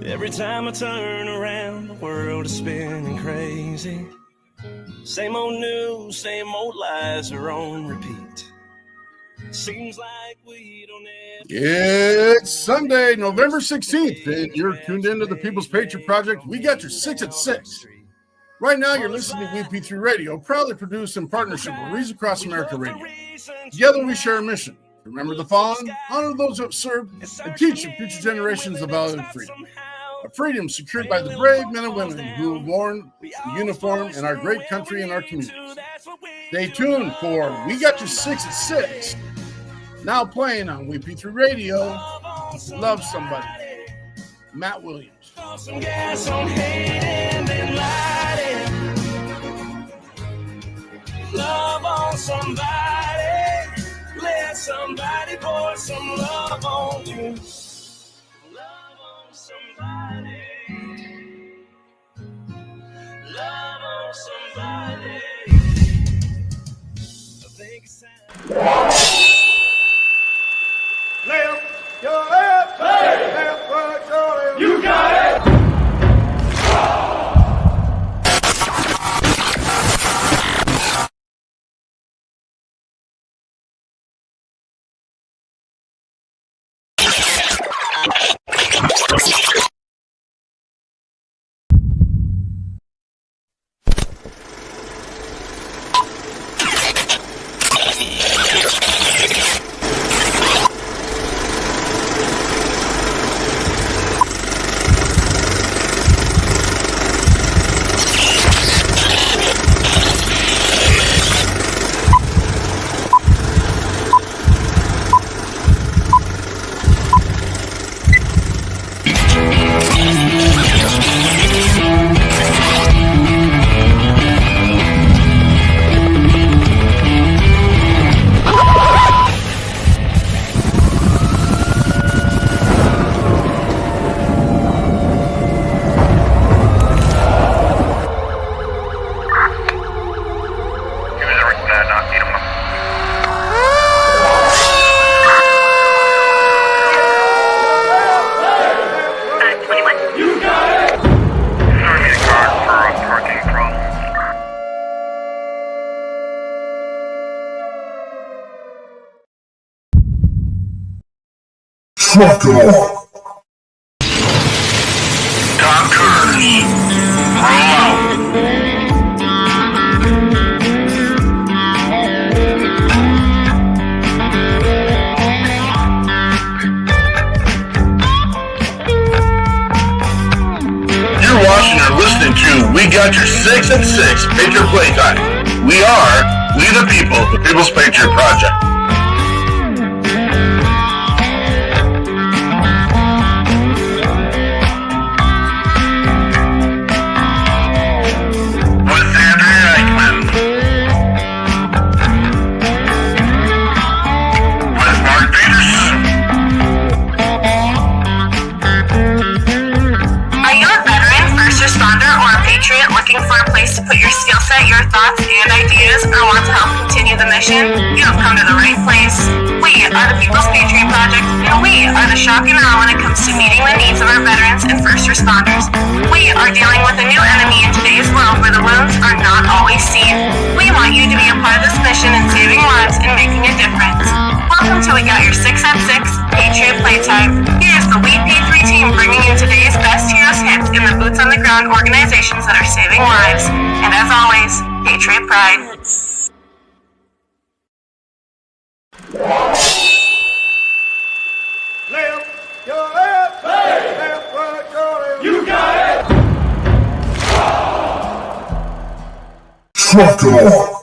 Every time I turn around, the world is spinning crazy. Same old news, same old lies are on repeat. Seems like we don't ever... It's Sunday, November 16th, and you're tuned into the People's Patriot Project. We got your 6 at 6. Right now, you're listening to WP3 Radio, proudly produced in partnership with Reason Across America Radio. Together, we share a mission. Remember the fallen, honor those who have served, and teach the future generations the value of freedom. A freedom secured by the brave men and women who have worn the uniform in our great country and our communities. Stay tuned for We Got Your 6 at 6. Now playing on WP3 Radio, Love Somebody, Matt Williams. Some gas on hand and light it. Love on somebody. Let somebody pour some love on you. Love on somebody. Love on somebody. I think it's time. Left your left, hey. Left right your left. You got it. Truck it on. Doctors, roll out. You're watching or listening to We Got Your 6 at 6 Patriot Playtime. We the people, the People's Patriot Project. Looking for a place to put your skill set, your thoughts, and ideas, or want to help continue the mission? You have come to the right place. We are the People's Patriot Project, and we are the shock and awe when it comes to meeting the needs of our veterans and first responders. We are dealing with a new enemy in today's world where the wounds are not always seen. We want you to be a part of this mission in saving lives and making a difference. Welcome to We Got Your 6 at 6 Patriot Playtime. Here's the WP3 team bringing you today's best heroes hits in the boots on the ground organizations that are saving lives. And as always, Patriot Pride. Left your left, hey. Left right your left. You got it. Truck it on.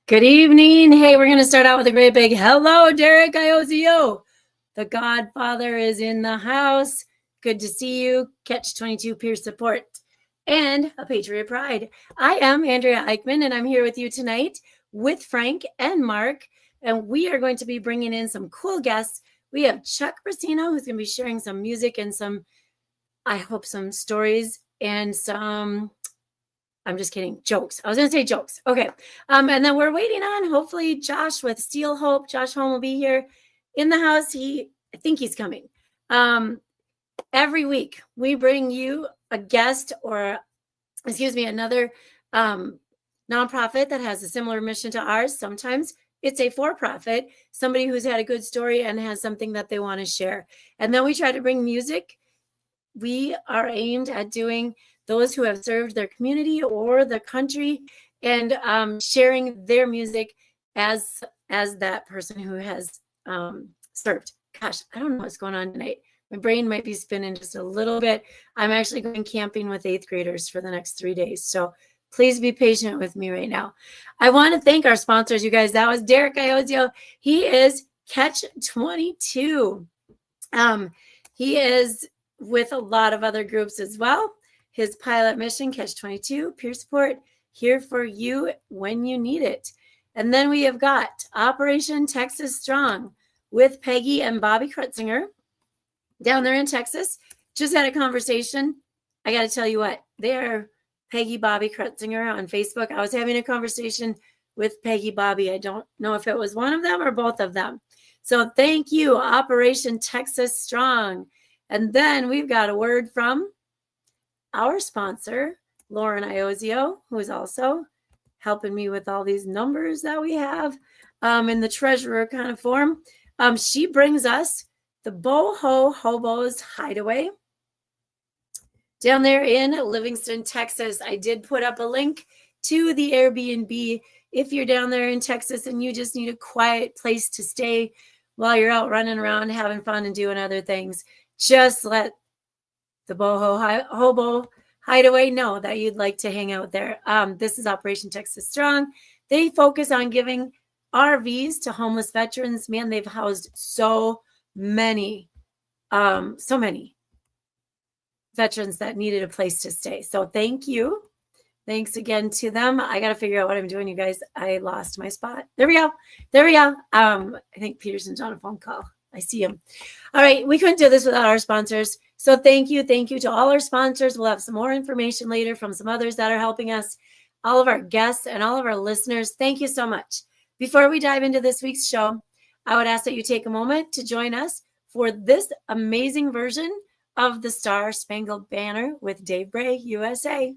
Good evening. Hey, we're going to start out with a great big hello, Derek Iozio. The Godfather is in the house. Good to see you. Catch 22 peer support. and a Patriot Pride. I am Andrea Eichmann, and I'm here with you tonight with Frank and Mark, and we are going to be bringing in some cool guests. We have Chuck Brasino, who's going to be sharing some music and some, I hope, some stories and some, I'm just kidding, jokes. I was going to say jokes. Okay. And then we're waiting on, hopefully, Josh with Steel Hope. Josh Holm will be here in the house. I think he's coming. Every week, we bring you a guest or, another nonprofit that has a similar mission to ours. Sometimes it's a for-profit, somebody who's had a good story and has something that they want to share. And then we try to bring music. We are aimed at doing those who have served their community or their country and sharing their music as that person who has served. Gosh, I don't know what's going on tonight. My brain might be spinning just a little bit. I'm actually going camping with 8th graders for the next 3 days. So please be patient with me right now. I want to thank our sponsors, you guys. That was Derek Iozio. He is Catch 22. He is with a lot of other groups as well. His pilot mission, Catch 22, peer support, here for you when you need it. And then we have got Operation Texas Strong with Peggy and Bobby Krutzinger down there in Texas. Just had a conversation. I got to tell you what, they are Peggy Bobby Krutzinger on Facebook. I was having a conversation with Peggy Bobby. I don't know if it was one of them or both of them. So thank you, Operation Texas Strong. And then we've got a word from our sponsor, Lauren Iozio, who is also helping me with all these numbers that we have in the treasurer kind of form. She brings us the Boho Hobos Hideaway down there in Livingston, Texas. I did put up a link to the Airbnb. If you're down there in Texas and you just need a quiet place to stay while you're out running around, having fun and doing other things, just let the Boho Hobo Hideaway know that you'd like to hang out there. This is Operation Texas Strong. They focus on giving RVs to homeless veterans. Man, they've housed so many veterans that needed a place to stay. So thank you. Thanks again to them. I got to figure out what I'm doing, you guys. I lost my spot. There we go. I think Peterson's on a phone call. I see him. All right. We couldn't do this without our sponsors. So thank you. Thank you to all our sponsors. We'll have some more information later from some others that are helping us, all of our guests and all of our listeners. Thank you so much. Before we dive into this week's show, I would ask that you take a moment to join us for this amazing version of the Star Spangled Banner with Dave Bray, USA.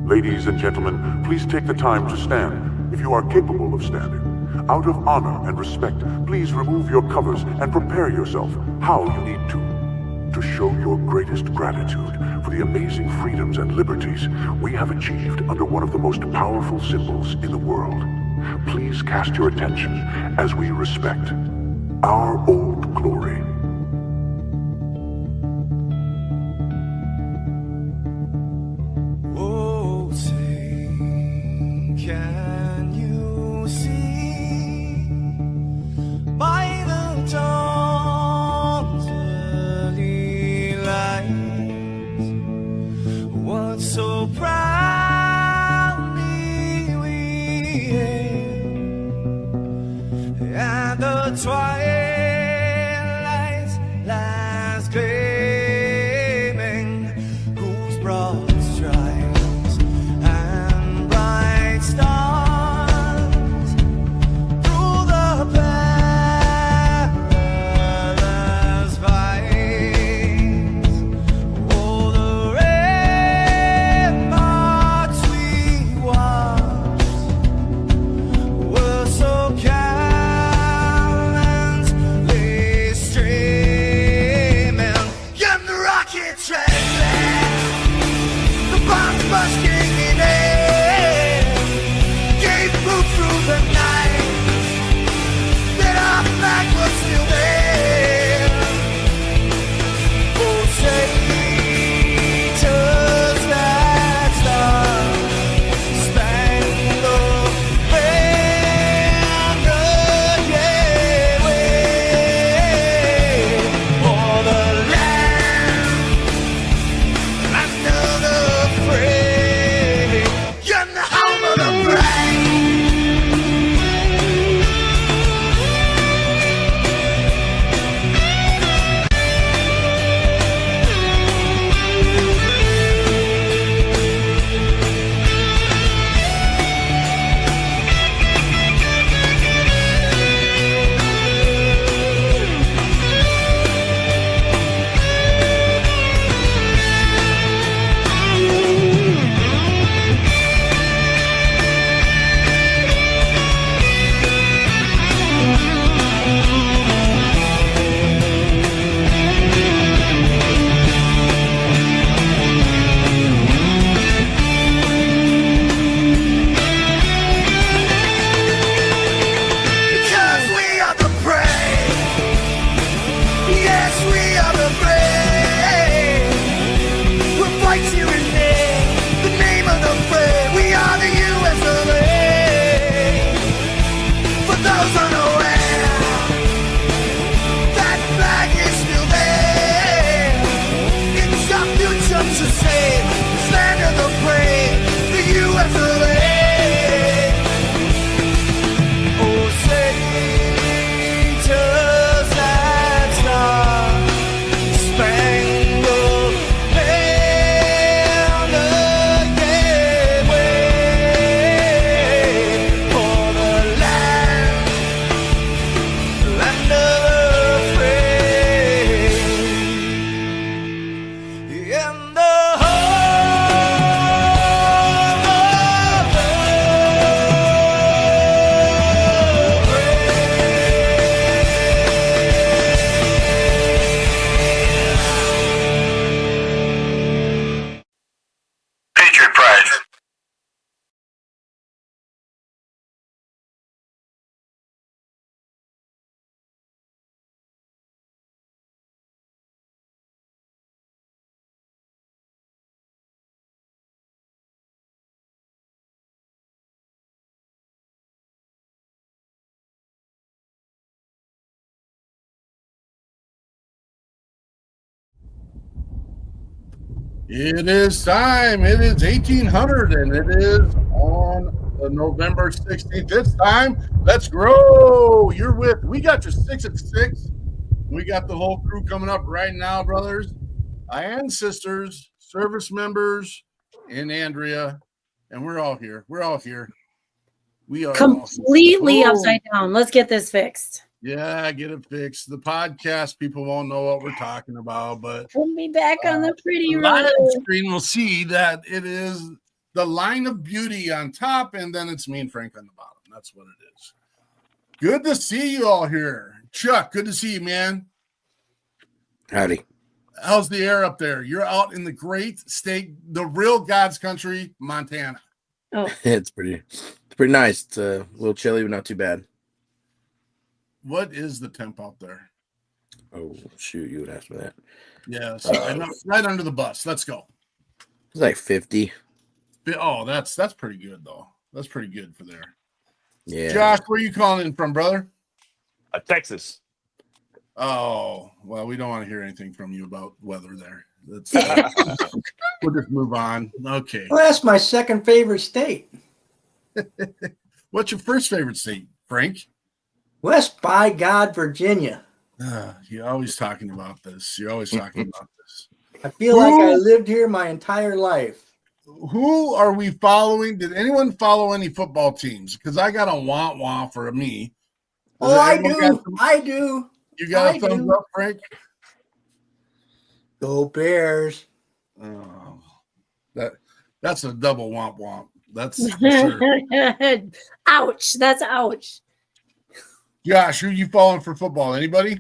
Ladies and gentlemen, please take the time to stand if you are capable of standing. Out of honor and respect, please remove your covers and prepare yourself how you need to show your greatest gratitude for the amazing freedoms and liberties we have achieved under one of the most powerful symbols in the world. Please cast your attention as we respect our old glory. Oh, say, can you see by the dawn's early light what so proudly we hailed at the twilight's last gleaming, whose broad stripes and bright stars through the perilous fights. Oh, the ramparts we watched were so gallantly streaming, and the rockets trembling, the bombs bursting in air, gave proof through the night that our flag was still there. Oh, say, does that star-spangled It is time. It is 1800, and it is on November 16th. It's time. Let's grow. You're with. We got your 6 at 6. We got the whole crew coming up right now, brothers and sisters, service members, and Andrea, and we're all here. We're all here. We are completely upside down. Let's get this fixed. Yeah, get it fixed. The podcast people won't know what we're talking about, but Put me back on the pretty live road. screen will see that it is the line of beauty on top, and then it's me and Frank on the bottom. That's what it is. Good to see you all here. Chuck, good to see you, man. Howdy. How's the air up there? You're out in the great state, the real God's country, Montana. Oh, It's pretty nice. It's a little chilly, but not too bad. What is the temp out there? Oh, shoot, you would ask me that. Yes, I know, right under the bus. Let's go. It's like 50. Oh, that's pretty good, though. That's pretty good for there. Yeah. Josh, where are you calling in from, brother? Texas. Oh, well, we don't want to hear anything from you about weather there. We'll just move on. Okay. Well, that's my second favorite state. What's your first favorite state, Frank? West by God, Virginia. You're always talking about this. You're always talking about this. I feel like I lived here my entire life. Who are we following? Did anyone follow any football teams? Because I got a wah-wah for me. Oh, I do. I do. You got a thumbs up, Frank? Go Bears. Oh, that's a double womp. That's for sure. Ouch. That's ouch. Josh, who are you following for football? Anybody?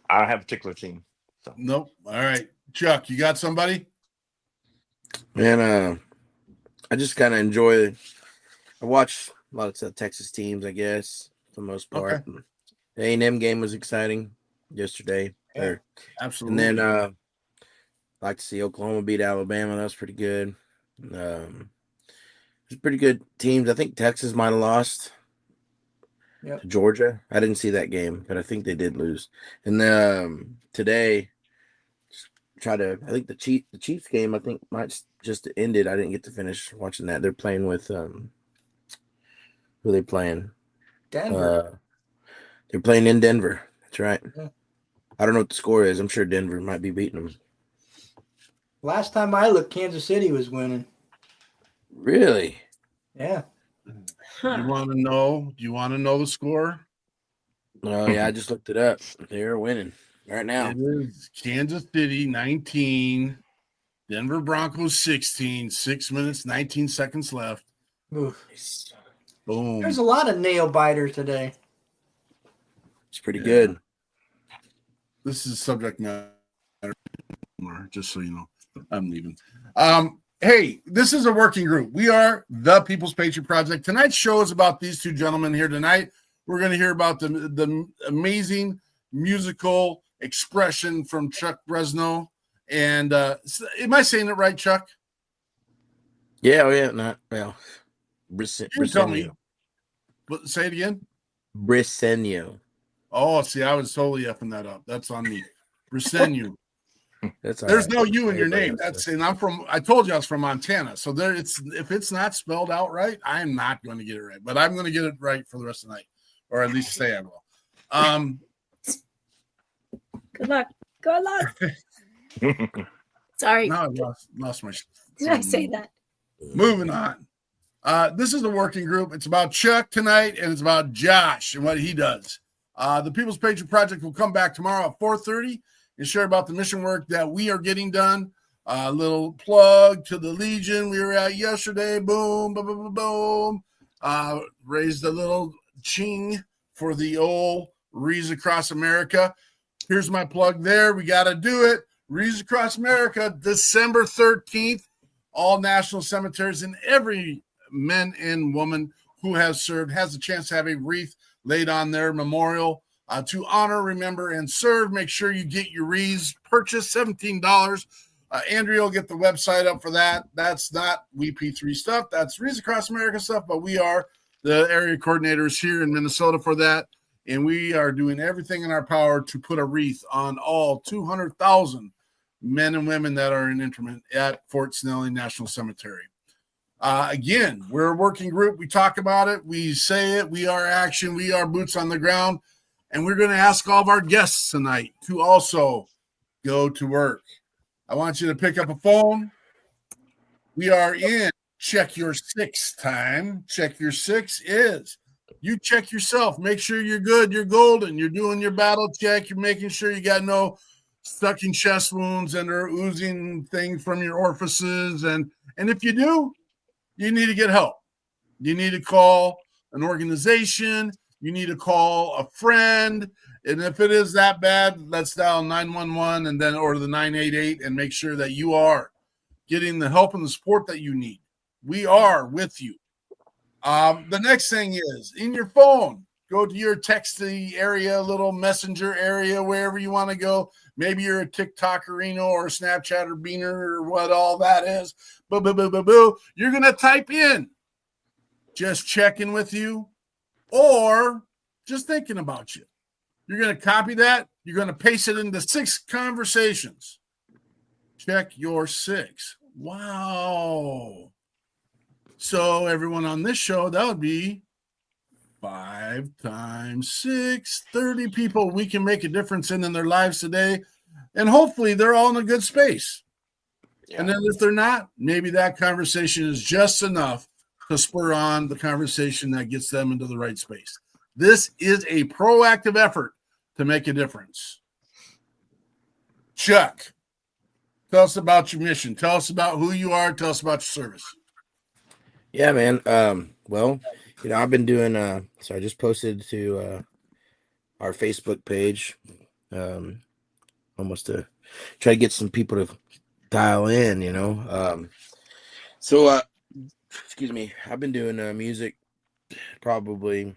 I don't have a particular team. So. Nope. All right. Chuck, you got somebody? Man, I just kind of enjoy I watch a lot of Texas teams, I guess, for the most part. Okay. The A&M game was exciting yesterday. Yeah, absolutely. And then like to see Oklahoma beat Alabama. That was pretty good. It's pretty good teams. I think Texas might have lost to Georgia. I didn't see that game, but I think they did lose. And today, I think the Chiefs game, I think might just ended. I didn't get to finish watching that. They're playing with who are they playing? Denver. They're playing in Denver. That's right. Yeah. I don't know what the score is. I'm sure Denver might be beating them. Last time I looked, Kansas City was winning. Really? Yeah. You want to know? Do you want to know the score? Oh, yeah, I just looked it up. They're winning right now. It is Kansas City 19, Denver Broncos 16, 6 minutes, 19 seconds left. Oof. Boom. There's a lot of nail biters today. It's pretty good. This is subject matter, just so you know. I'm leaving. Hey, this is a working group. We are the People's Patriot Project. Tonight's show is about these two gentlemen here tonight. We're going to hear about the amazing musical expression from Chuck Bresno. And am I saying it right, Chuck? Yeah, not well. Tell me. Say it again. Briseno. Oh, see, I was totally effing that up. That's on me. Briseno. That's There's no U in your name. I told you I was from Montana. So if it's not spelled out right, I am not going to get it right. But I'm going to get it right for the rest of the night, or at least say I will. Good luck. Good luck. Sorry. Now I lost my. Did I say that? Moving on. This is a working group. It's about Chuck tonight, and it's about Josh and what he does. The People's Patriot Project will come back tomorrow at 4:30 and share about the mission work that we are getting done. A little plug to the Legion we were at yesterday. Boom, boom, boom, boom. Raised a little ching for the old Wreaths Across America. Here's my plug there. We got to do it. Wreaths Across America, December 13th. All national cemeteries, and every man and woman who has served has a chance to have a wreath laid on their memorial to honor, remember, and serve. Make sure you get your wreaths purchased, $17. Andrea will get the website up for that. That's not WeP3 stuff. That's Wreaths Across America stuff, but we are the area coordinators here in Minnesota for that, and we are doing everything in our power to put a wreath on all 200,000 men and women that are in interment at Fort Snelling National Cemetery. Again, we're a working group. We talk about it. We say it. We are action. We are boots on the ground. And we're going to ask all of our guests tonight to also go to work. I want you to pick up a phone. We are in Check Your Six time. Check Your Six is you check yourself. Make sure you're good. You're golden. You're doing your battle check. You're making sure you got no sucking chest wounds and are oozing things from your orifices. And if you do, you need to get help. You need to call an organization. You need to call a friend. And if it is that bad, let's dial 911 and then or the 988 and make sure that you are getting the help and the support that you need. We are with you. The next thing is in your phone, go to your texty area, little messenger area, wherever you want to go. Maybe you're a TikTokerino or a Snapchat or Beaner or what all that is. Boo, boo, boo, boo, boo. You're going to type in just checking with you or just thinking about you. You're going to copy that. You're going to paste it into 6 conversations. Check your 6. Wow. So everyone on this show, that would be 5 times 6, 30 people we can make a difference in their lives today. And hopefully they're all in a good space. Yeah. And then if they're not, maybe that conversation is just enough to spur on the conversation that gets them into the right space. This is a proactive effort to make a difference. Chuck, tell us about your mission. Tell us about who you are. Tell us about your service. Yeah, man. Well, I've been doing, so I just posted to our Facebook page, almost to try to get some people to dial in, So, excuse me, I've been doing music probably,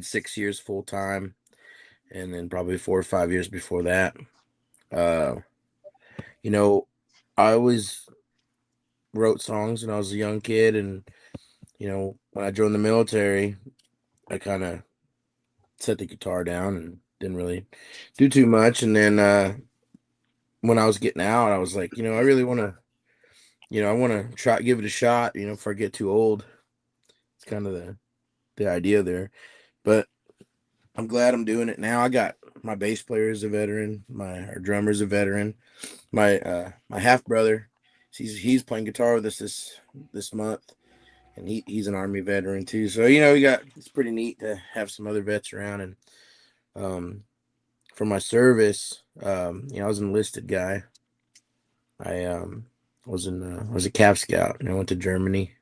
6 years full time, and then probably 4 or 5 years before that. I always wrote songs when I was a young kid, and when I joined the military, I kind of set the guitar down and didn't really do too much. And then when I was getting out, I was like, I really want to, I want to try give it a shot, before I get too old. It's kind of the idea there, but I'm glad I'm doing it now. I got my bass player is a veteran, our drummer's a veteran, my half brother. He's playing guitar with us this month, and he's an Army veteran too. So it's pretty neat to have some other vets around. And for my service, I was an enlisted guy. I was a Cav Scout, and I went to Germany,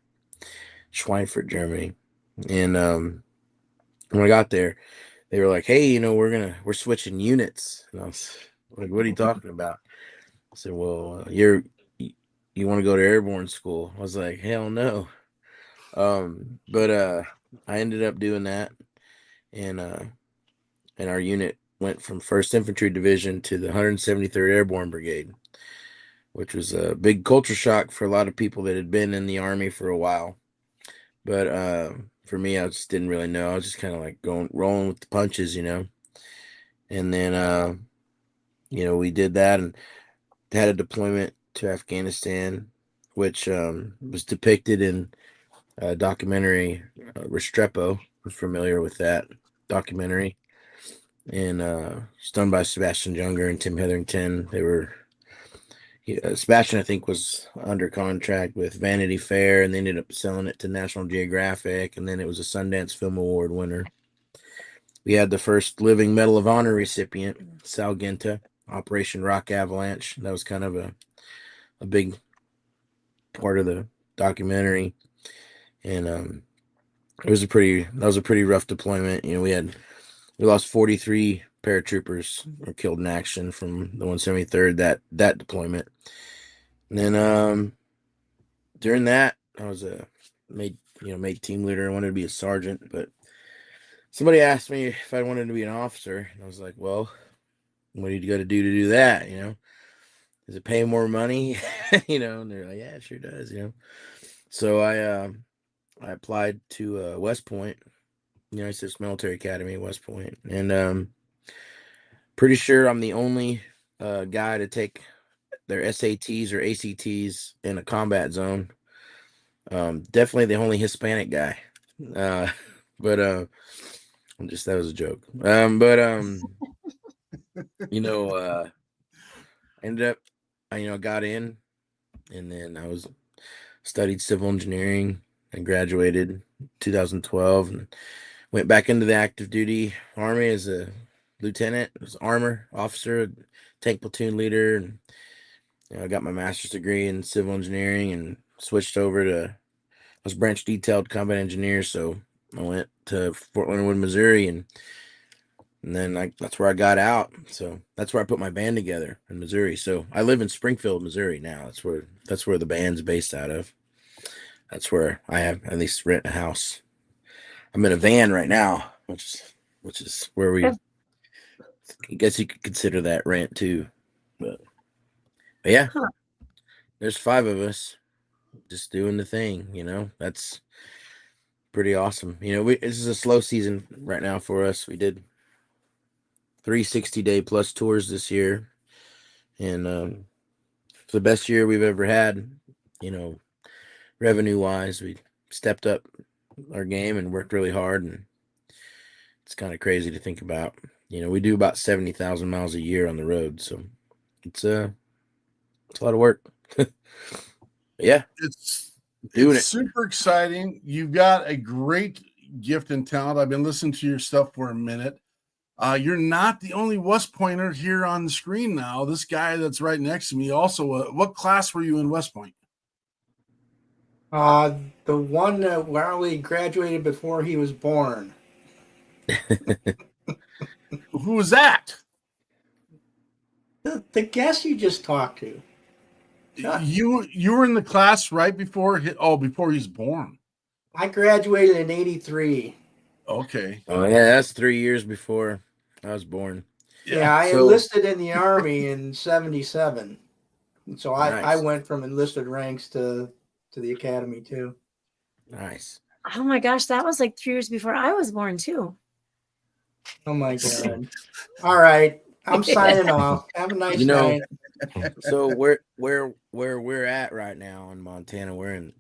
Schweinfurt, Germany. And when I got there, they were like, "Hey, we're switching units." And I was like, "What are you talking about?" I said, "Well, you want to go to airborne school?" I was like, "Hell no." But I ended up doing that, and our unit went from 1st Infantry Division to the 173rd Airborne Brigade, which was a big culture shock for a lot of people that had been in the Army for a while. But for me, I just didn't really know. I was just kind of like rolling with the punches, And then, we did that and had a deployment to Afghanistan, which was depicted in a documentary, Restrepo. I'm familiar with that documentary. And it's done by Sebastian Junger and Tim Hetherington. They were Sebastian, I think, was under contract with Vanity Fair, and they ended up selling it to National Geographic, and then it was a Sundance Film Award winner. We had the first Living Medal of Honor recipient, Sal Genta, Operation Rock Avalanche. That was kind of a big part of the documentary, and that was a pretty rough deployment. We lost 43 paratroopers were killed in action from the 173rd that deployment. And then during that, I was made team leader. I wanted to be a sergeant, but somebody asked me if I wanted to be an officer, and I was like, "Well, what do you got to do that? Does it pay more money?" And they're like, "Yeah, it sure does." So I applied to West Point, United States Military Academy at West Point, and pretty sure I'm the only guy to take their SATs or ACTs in a combat zone. Definitely the only Hispanic guy. But that was a joke. Ended up, I got in, and then I studied civil engineering and graduated 2012 and went back into the active duty army as a lieutenant, as armor officer, tank platoon leader, and I got my master's degree in civil engineering and switched over to, I was branch detailed combat engineer, so I went to Fort Leonard Wood, Missouri, and then that's where I got out. So that's where I put my band together in Missouri. So I live in Springfield, Missouri now. That's where the band's based out of. That's where I have at least rent a house. I'm in a van right now, which is where I guess you could consider that rent too. But yeah, there's 5 of us just doing the thing. That's pretty awesome. This is a slow season right now for us. We did 3 60-day plus tours this year, and it's the best year we've ever had. Revenue wise, we stepped up our game and worked really hard, and it's kind of crazy to think about. We do about 70,000 miles a year on the road, so it's a lot of work. Yeah, it's doing it. Super exciting. You've got a great gift and talent. I've been listening to your stuff for a minute. You're not the only West Pointer here on the screen now. This guy that's right next to me also. What class were you in West Point? The one that Wiley graduated before he was born. Who was that? The guest you just talked to. You were in the class right before before he was born. I graduated in 83. Okay. Oh yeah, that's 3 years before I was born. Yeah, I enlisted in the Army in 77. So Nice. I went from enlisted ranks to the academy too. Nice. Oh my gosh, that was like 3 years before I was born too. Oh my God. All right. I'm signing off. Have a nice night. So where we're at right now in Montana, we're in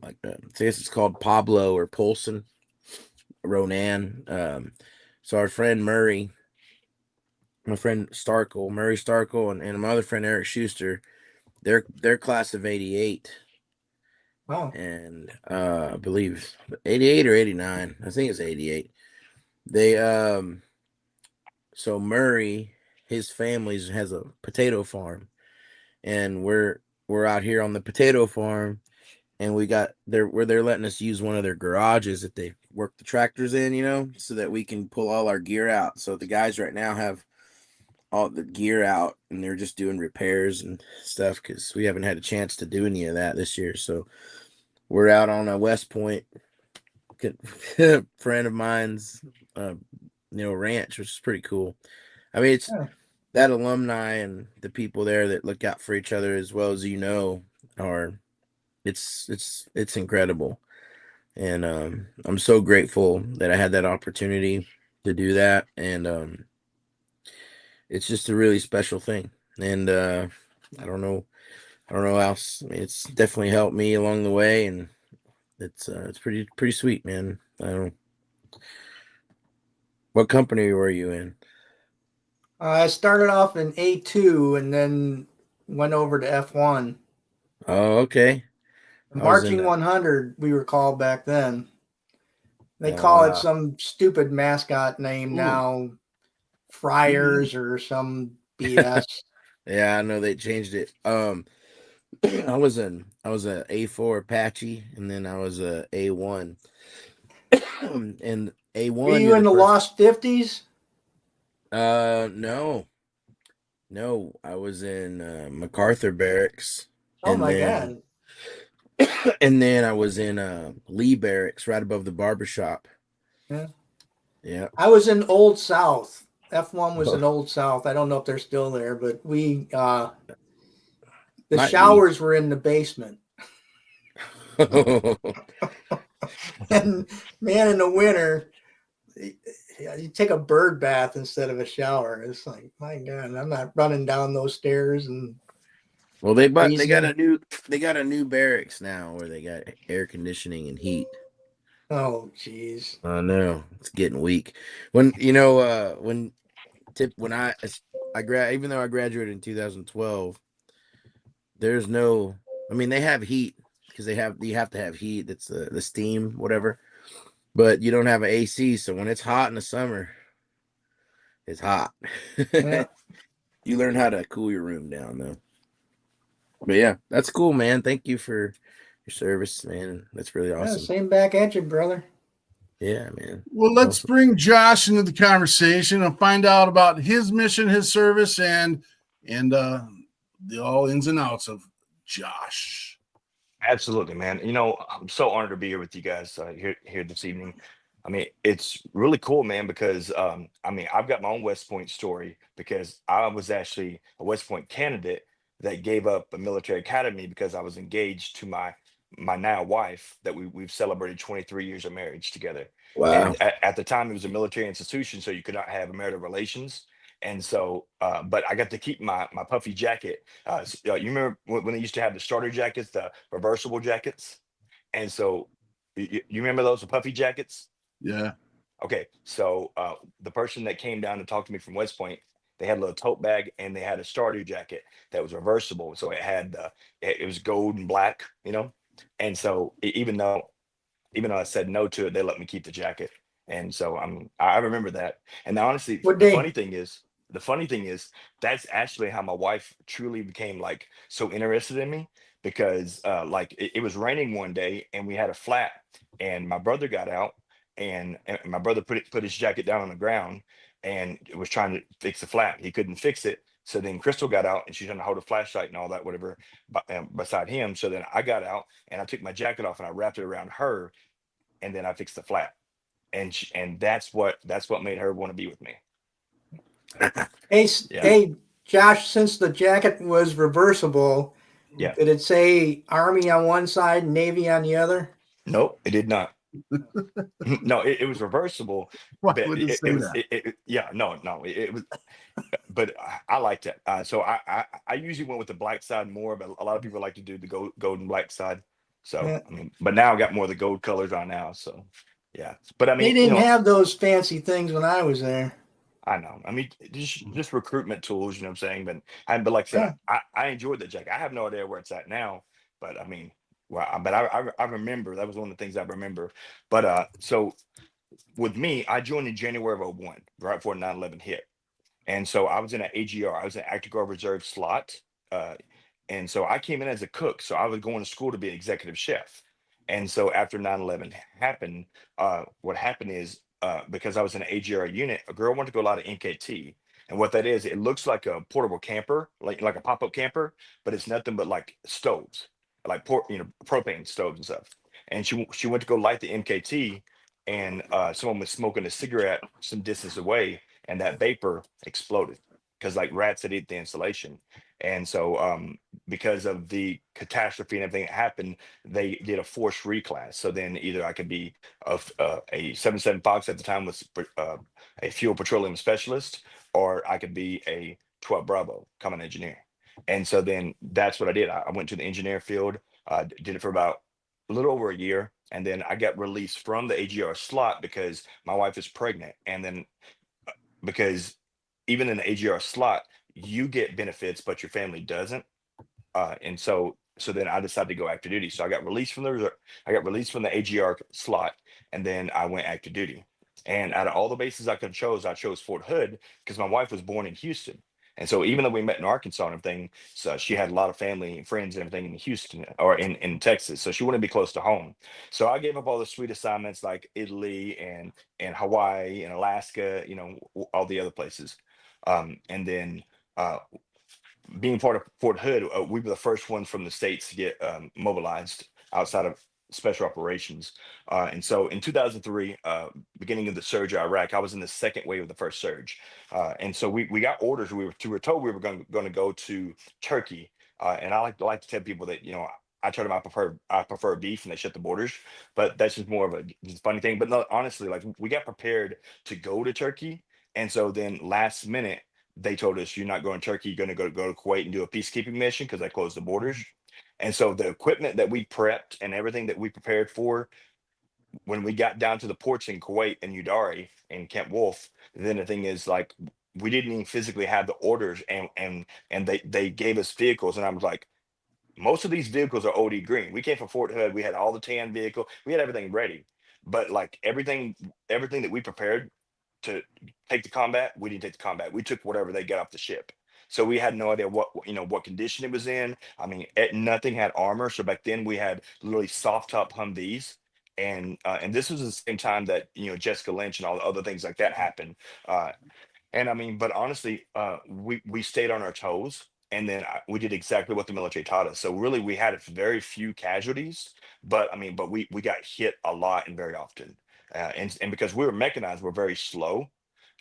I guess it's called Pablo or Polson, Ronan. So our friend Murray, my friend Murray Starkle, and my other friend Eric Schuster, they're class of 88. Wow. And I believe 88 or 89. I think it's 88. They so Murray, his family has a potato farm, and we're out here on the potato farm, and they're letting us use one of their garages that they work the tractors in, so that we can pull all our gear out. So the guys right now have all the gear out, and they're just doing repairs and stuff because we haven't had a chance to do any of that this year. So we're out on a West Point friend of mine's ranch, which is pretty cool. I mean, it's that alumni and the people there that look out for each other as well as it's incredible. And I'm so grateful that I had that opportunity to do that, and it's just a really special thing. And I don't know how else. I mean, it's definitely helped me along the way, and it's pretty sweet, man. I don't know. What company were you in? I started off in A2 and then went over to F1. Oh, okay. Marching 100, we were called back then. They call it some stupid mascot name now, Friars or some BS. Yeah, I know they changed it. I was a A4 Apache, and then I was a A1. And A1. Were you in the Lost 50s? No, I was in MacArthur Barracks. Oh my God. And then I was in Lee Barracks, right above the barbershop. Yeah. I was in Old South. F1 was in Old South. I don't know if they're still there, but the showers were in the basement. And man, in the winter, you take a bird bath instead of a shower. It's like, my God, I'm not running down those stairs. And Well, they freezing. got a new barracks now where they got air conditioning and heat. Oh, jeez. I know it's getting weak. When you know when even though I graduated in 2012, there's no. I mean, they have heat because you have to have heat. It's the steam, whatever. But you don't have an AC, so when it's hot in the summer, it's hot. Yeah. You learn how to cool your room down, though. But yeah, that's cool, man. Thank you for your service, man. That's really Yeah, awesome. same back at you, brother. Yeah, man. Well, let's bring Josh into the conversation and find out about his mission, his service, and the all ins and outs of Josh. Absolutely, man. You know, I'm so honored to be here with you guys here this evening. I mean, it's really cool, man, because I mean, I've got my own West Point story because I was actually a West Point candidate that gave up a military academy because I was engaged to my now wife that we've celebrated 23 years of marriage together. Wow. And at the time, it was a military institution, so you could not have marital relations. And so, but I got to keep my puffy jacket. You remember when they used to have the starter jackets, the reversible jackets? And so, you remember those, the puffy jackets? Yeah. Okay, so the person that came down to talk to me from West Point, they had a little tote bag and they had a starter jacket that was reversible. So it had it was gold and black, you know. And so even though I said no to it, they let me keep the jacket. And so I remember that. And honestly, What the day? funny thing is that's actually how my wife truly became like so interested in me because like it was raining one day and we had a flat and my brother got out and my brother put his jacket down on the ground and was trying to fix the flat. He couldn't fix it. So then Crystal got out and she's trying to hold a flashlight and all that, whatever, beside him. So then I got out and I took my jacket off and I wrapped it around her and then I fixed the flat, and that's what made her want to be with me. Hey, Yeah, hey, Josh. Since the jacket was reversible, yeah. did it say Army on one side, and Navy on the other? Nope, it did not. No, it was reversible, Why but would it say that? yeah, no, it was. But I liked it. So I usually went with the black side more, but a lot of people like to do the gold and black side. So Yeah. I mean, but now I got more of the gold colors on now. So yeah, but I They mean, didn't have those fancy things when I was there. I know. I mean, just recruitment tools, you know what I'm saying? But like I said, Yeah. I enjoyed the jacket. I have no idea where it's at now, but I mean, well, but I remember that was one of the things I remember. But so with me, I joined in January of '01, right before 9/11 hit. And so I was in an AGR, I was an active guard reserve slot. Uh, and so I came in as a cook. So I was going to school to be an executive chef. And so after 9/11 happened, what happened is because I was in an AGR unit, a girl wanted to go a lot of NKT. And what that is, it looks like a portable camper, like a pop-up camper, but it's nothing but like stoves, like propane stoves and stuff. And she went to go light the MKT, and someone was smoking a cigarette some distance away, and that vapor exploded because like rats had eaten the insulation. And so because of the catastrophe and everything that happened, they did a forced reclass. So then either I could be a 77 Fox at the time was a fuel petroleum specialist, or I could be a 12 Bravo common engineer. And so then that's what I did. I went to the engineer field, did it for about a little over a year. And then I got released from the AGR slot because my wife is pregnant. And then because even in the AGR slot, you get benefits, but your family doesn't. And so then I decided to go active duty. So I got released from the I got released from the AGR slot, and then I went active duty. And out of all the bases I could have chose, I chose Fort Hood because my wife was born in Houston. And so even though we met in Arkansas and everything, so she had a lot of family and friends and everything in Houston or in Texas. So she wanted to be close to home. So I gave up all the sweet assignments like Italy and Hawaii and Alaska, you know, all the other places. And then being part of Fort Hood, we were the first ones from the States to get mobilized outside of special operations. And so in 2003, beginning of the surge of Iraq, I was in the second wave of the first surge. And so we got orders. We were told we were going to go to Turkey. And I like to tell people that, you know, I told them I prefer beef and they shut the borders, but that's just more of a just funny thing. But no, honestly, like we got prepared to go to Turkey. And so then last minute, they told us, you're not going to Turkey, you're going to go to Kuwait and do a peacekeeping mission because they closed the borders. And so the equipment that we prepped and everything that we prepared for, when we got down to the ports in Kuwait and Udari and Camp Wolf, then the thing is, like, we didn't even physically have the orders, and they gave us vehicles, and I was like, most of these vehicles are OD green. We came from Fort Hood, we had all the tan vehicle, we had everything ready, but like everything that we prepared to take the combat, we didn't take the combat. We took whatever they got off the ship. So we had no idea what condition it was in. I mean, nothing had armor. So back then we had literally soft top Humvees, and this was the same time that Jessica Lynch and all the other things like that happened. And I mean, but honestly, we stayed on our toes, and then we did exactly what the military taught us. So really, we had very few casualties, but I mean, but we got hit a lot and very often, and because we were mechanized, we're very slow.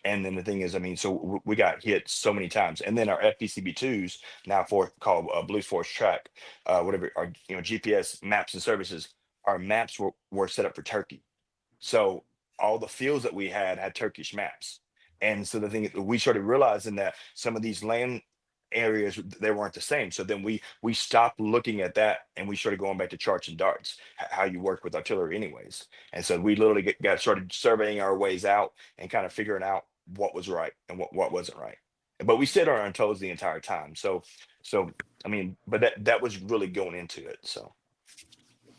And then the thing is, I mean, so we got hit so many times, and then our FPCB2s, now called Blue Force Track, whatever, our GPS maps and services, our maps were set up for Turkey. So all the fields that we had Turkish maps. And so the thing we started realizing that some of these land areas, they weren't the same. So then we stopped looking at that, and we started going back to charts and darts, how you work with artillery anyways. And so we literally got started surveying our ways out and kind of figuring out what was right and what wasn't right. But we stayed on our toes the entire time. So I mean, but that was really going into it. So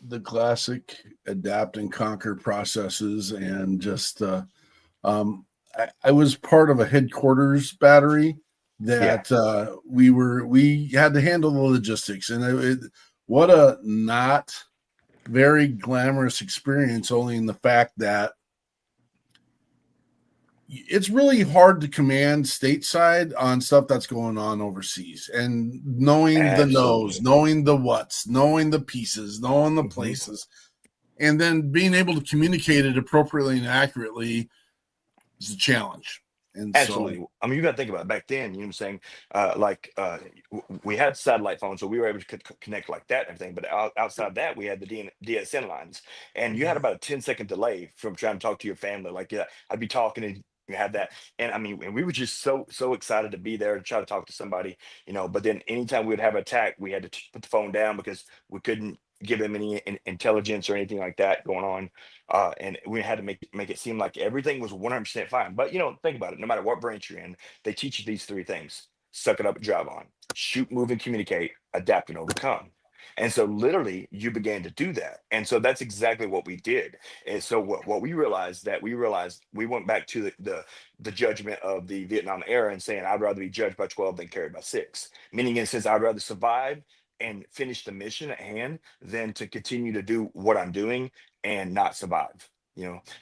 the classic adapt and conquer processes, and just I was part of a headquarters battery that we had to handle the logistics, and what a not very glamorous experience, only in the fact that it's really hard to command stateside on stuff that's going on overseas, and knowing the no's, knowing the what's, knowing the pieces, knowing the places, and then being able to communicate it appropriately and accurately is a challenge. And absolutely. So, I mean, you got to think about it. Back then, you know what I'm saying? We had satellite phones, so we were able to connect like that and everything. But outside that, we had the DSN lines, and you had about a 10-second delay from trying to talk to your family. Like, I'd be talking and you had that, and I mean, and we were just so excited to be there and try to talk to somebody, But then anytime we would have an attack, we had to put the phone down because we couldn't give them any intelligence or anything like that going on. And we had to make it seem like everything was 100% fine. But think about it. No matter what branch you're in, they teach you these three things: suck it up and drive on, shoot, move, and communicate, adapt and overcome. And so literally you began to do that. And so that's exactly what we did. And so what we realized we went back to the judgment of the Vietnam era and saying, I'd rather be judged by 12 than carried by 6. Meaning, in a sense, I'd rather survive and finish the mission at hand than to continue to do what I'm doing and not survive.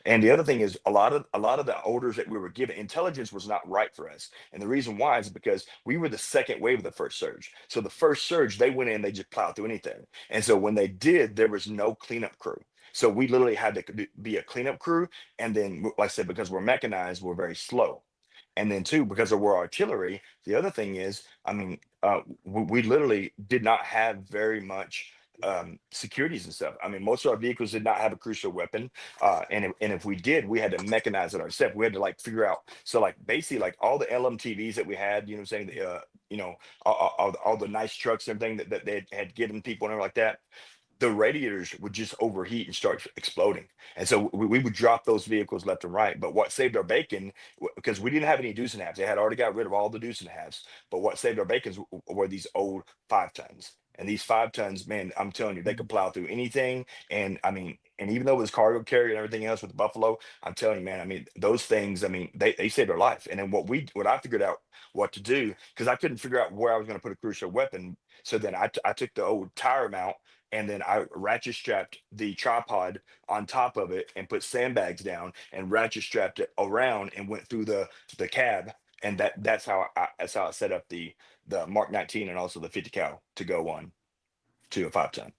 And the other thing is, a lot of the orders that we were given, intelligence was not right for us. And the reason why is because we were the second wave of the first surge. So the first surge, they went in, they just plowed through anything. And so when they did, there was no cleanup crew. So we literally had to be a cleanup crew. And then, like I said, because we're mechanized, we're very slow. And then two, because we're artillery, the other thing is, I mean, we literally did not have very much securities and stuff. I mean, most of our vehicles did not have a crucial weapon, and if we did, we had to mechanize it ourselves. We had to figure out. So basically all the LMTVs that we had, you know, saying all the nice trucks and everything that they had given people and everything like that, the radiators would just overheat and start exploding. And so we would drop those vehicles left and right. But what saved our bacon, because we didn't have any deuce and halves, they had already got rid of all the deuce and halves. But what saved our bacons were these old 5-tons. And these 5-tons, man, I'm telling you, they could plow through anything. And I mean, and even though it was cargo carrier and everything else with Buffalo, I'm telling you, man, I mean, those things, I mean, they saved our life. And then what I figured out what to do, because I couldn't figure out where I was going to put a crucial weapon. So then I took the old tire mount, and then I ratchet strapped the tripod on top of it and put sandbags down and ratchet strapped it around and went through the cab. And that's how I set up the Mark 19 and also the 50 cal to go on to a 5-ton.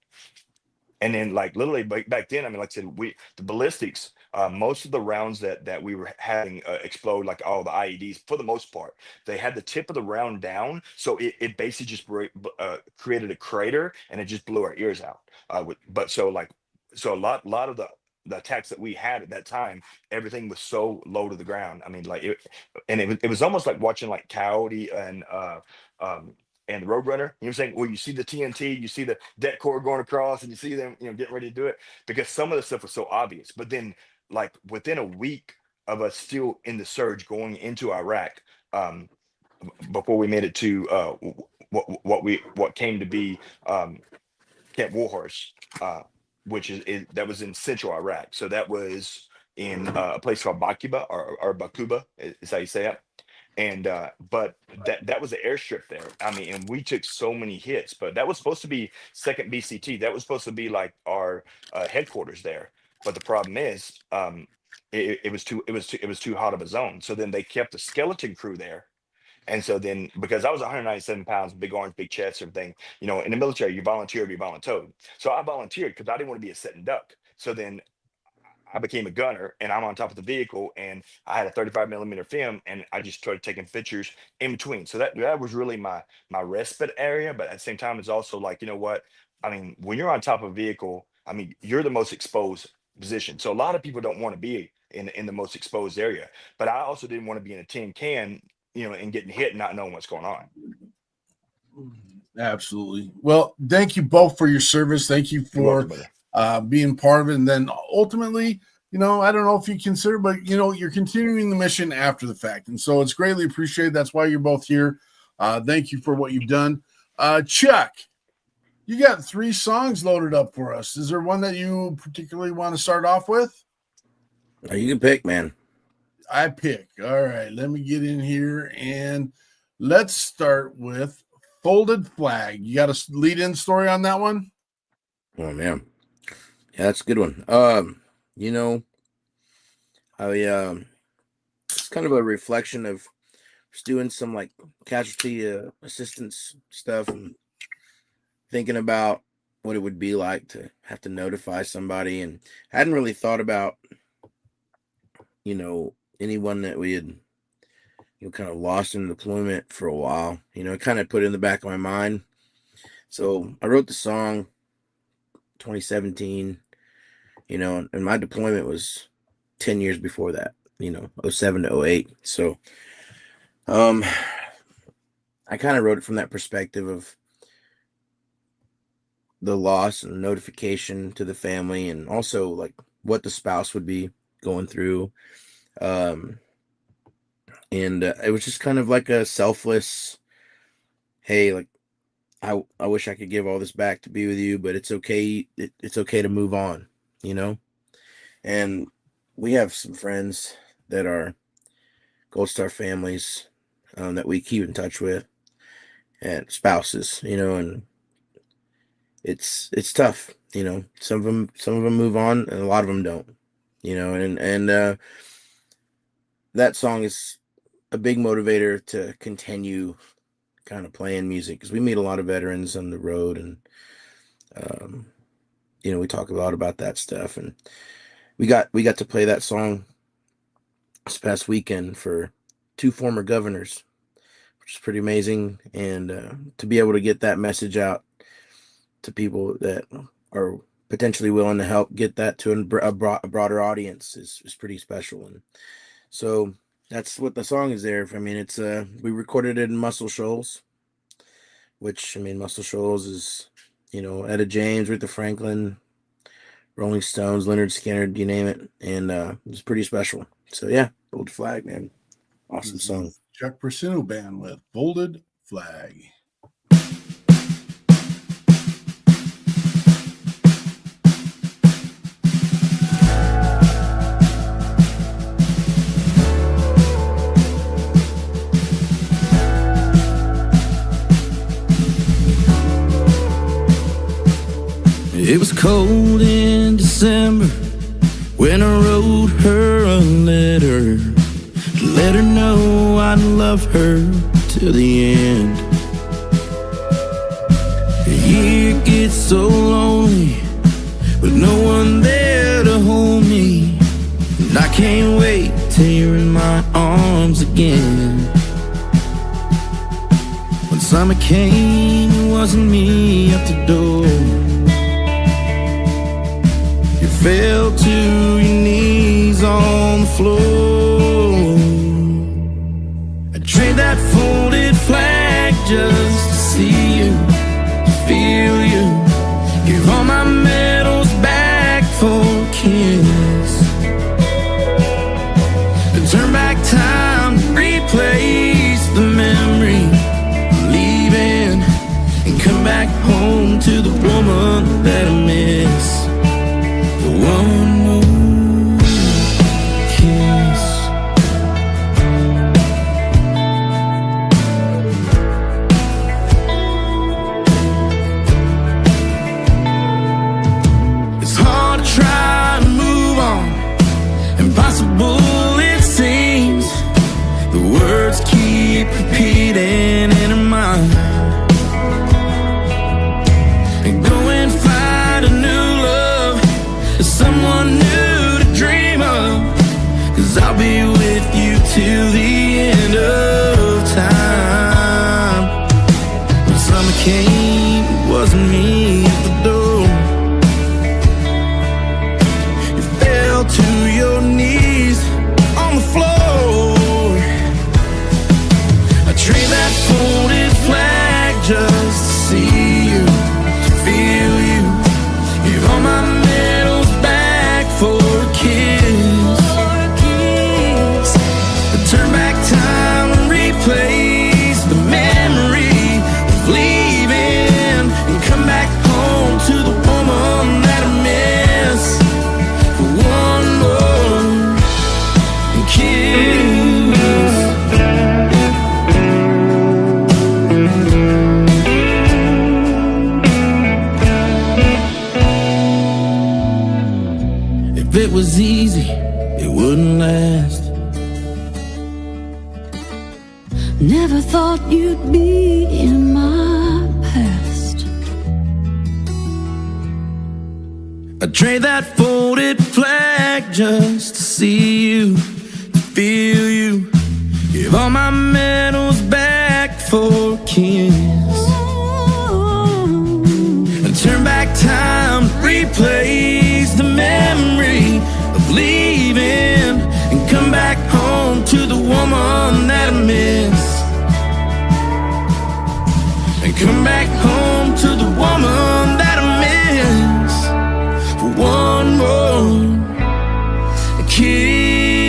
And then literally back then, I mean, like I said, the ballistics, most of the rounds that we were having explode, like all the IEDs, for the most part, they had the tip of the round down. So it basically just created a crater, and it just blew our ears out. So a lot of the attacks that we had at that time, everything was so low to the ground. I mean, like it was almost like watching like Coyote and the Roadrunner. You know what I'm saying? Well, you see the TNT, you see the deck cord going across, and you see them, getting ready to do it, because some of the stuff was so obvious. But then, like within a week of us still in the surge going into Iraq, before we made it to what came to be Camp Warhorse, which that was in central Iraq. So that was in a place called Bakuba or Bakuba is how you say it. And but that was the airstrip there. I mean, and we took so many hits, but that was supposed to be 2nd BCT. That was supposed to be like our headquarters there. But the problem is, it was too hot of a zone. So then they kept the skeleton crew there. And so then, because I was 197 pounds, big arms, big chest, everything, in the military, you volunteer or you volunteered. So I volunteered because I didn't want to be a sitting duck. So then I became a gunner, and I'm on top of the vehicle, and I had a 35mm film, and I just started taking pictures in between. So that was really my respite area. But at the same time, it's also like, you know what? I mean, when you're on top of a vehicle, I mean, you're the most exposed position. So a lot of people don't want to be in the most exposed area. But I also didn't want to be in a tin can, and getting hit and not knowing what's going on. Absolutely. Well, thank you both for your service. Thank you for being part of it. And then ultimately, I don't know if you consider, but you're continuing the mission after the fact. And so it's greatly appreciated. That's why you're both here. Thank you for what you've done. Chuck, you got 3 songs loaded up for us. Is there one that you particularly want to start off with? You can pick, man. I pick. All right, let me get in here and let's start with Folded Flag. You got a lead-in story on that one? Oh, man. Yeah, that's a good one. It's kind of a reflection of just doing some like casualty assistance stuff and thinking about what it would be like to have to notify somebody. And I hadn't really thought about, anyone that we had kind of lost in deployment for a while. It kind of put it in the back of my mind. So I wrote the song 2017, and my deployment was 10 years before that, 07 to 08. So I kind of wrote it from that perspective of the loss and notification to the family, and also like what the spouse would be going through. And it was just kind of like a selfless, hey, like I wish I could give all this back to be with you, but it's okay. It's okay to move on, and we have some friends that are Gold Star families that we keep in touch with, and spouses, and it's tough, some of them move on and a lot of them don't, and that song is a big motivator to continue kind of playing music, because we meet a lot of veterans on the road, and we talk a lot about that stuff. And we got to play that song this past weekend for 2 former governors, which is pretty amazing. And to be able to get that message out to people that are potentially willing to help get that to a broader audience is pretty special. And so that's what the song is there. I mean, it's we recorded it in Muscle Shoals, which, Muscle Shoals is, Etta James, Aretha Franklin, Rolling Stones, Leonard Skinner, you name it. And it was pretty special. So yeah, Folded Flag, man. Awesome song. Chuck Persino Band with Folded Flag. It was cold in December when I wrote her a letter to let her know I'd love her till the end. The year gets so lonely with no one there to hold me, and I can't wait till you're in my arms again. When summer came, it wasn't me at the door. fell to your knees on the floor. I'd trade that folded flag just to see you, to feel you. Give all my medals back for a kiss. And turn back time to replace the memory of leaving, and come back home to the woman that I miss. One more kiss. It's hard to try and move on. Impossible it seems. The words keep repeating in her mind. And go and find a new love, someone new to dream of. 'Cause I'll be with you till the end of time. When summer came, it wasn't me at the door. You fell to your knees on the floor. I trade that folded flag just to see you, to feel you. Give all my medals back for a kiss. Turn back time and replace the memory of leaving, and come back home to the woman that I miss. For one more kiss. If it was easy, it wouldn't last. Never thought you'd be in my past. I'd trade that folded flag just to see you, to feel you. Give all my medals back for a kiss. And turn back time, replace the memory of leaving, and come back home to the woman that I miss. And come back home to the woman that I miss. For one more kiss.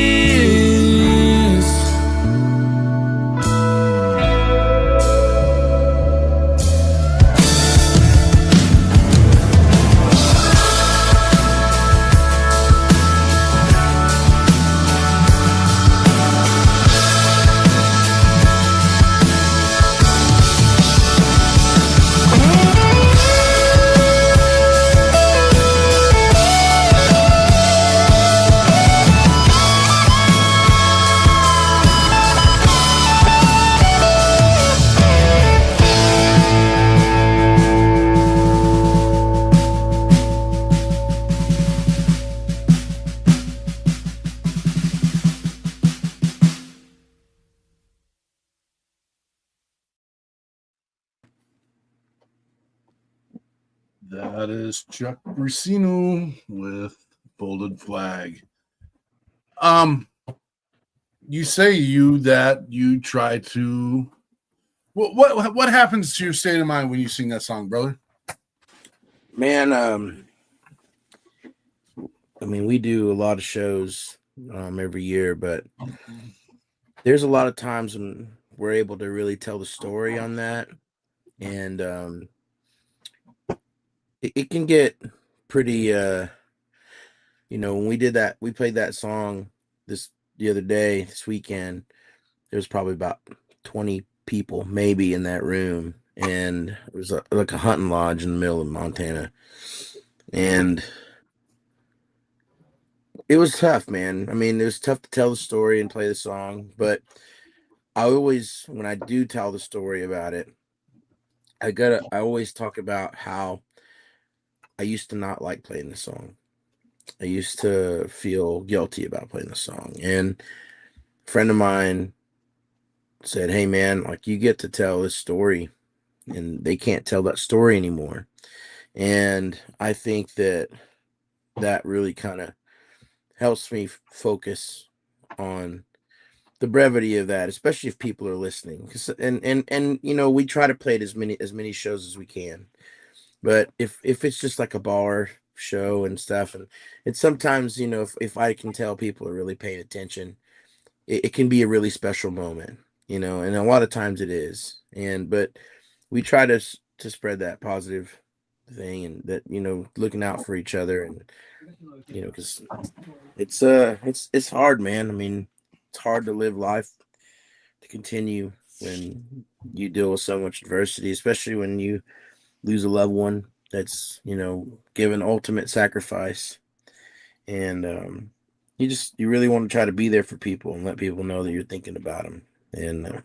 That is Chuck Brusino with Folded Flag. You say that you try to. What happens to your state of mind when you sing that song, brother? Man, I mean, we do a lot of shows every year, but there's a lot of times when we're able to really tell the story on that, and it can get pretty. When we did that, we played that song the other day, this weekend. There was probably about 20 people maybe in that room, and it was like a hunting lodge in the middle of Montana, and it was tough, man. I mean, it was tough to tell the story and play the song, but I always, when I do tell the story about it, I always talk about how I used to not like playing the song. I used to feel guilty about playing the song, and a friend of mine said, "Hey man, like, you get to tell this story, and they can't tell that story anymore." And I think that that really kind of helps me focus on the brevity of that, especially if people are listening. And we try to play it as many shows as we can. But if it's just like a bar show and stuff, and it's sometimes, if I can tell people are really paying attention, it can be a really special moment, and a lot of times it is. But we try to spread that positive thing, and that, looking out for each other, and because it's hard, man. I mean, it's hard to live life, to continue when you deal with so much adversity, especially when you lose a loved one that's, given ultimate sacrifice. And you really want to try to be there for people and let people know that you're thinking about them. And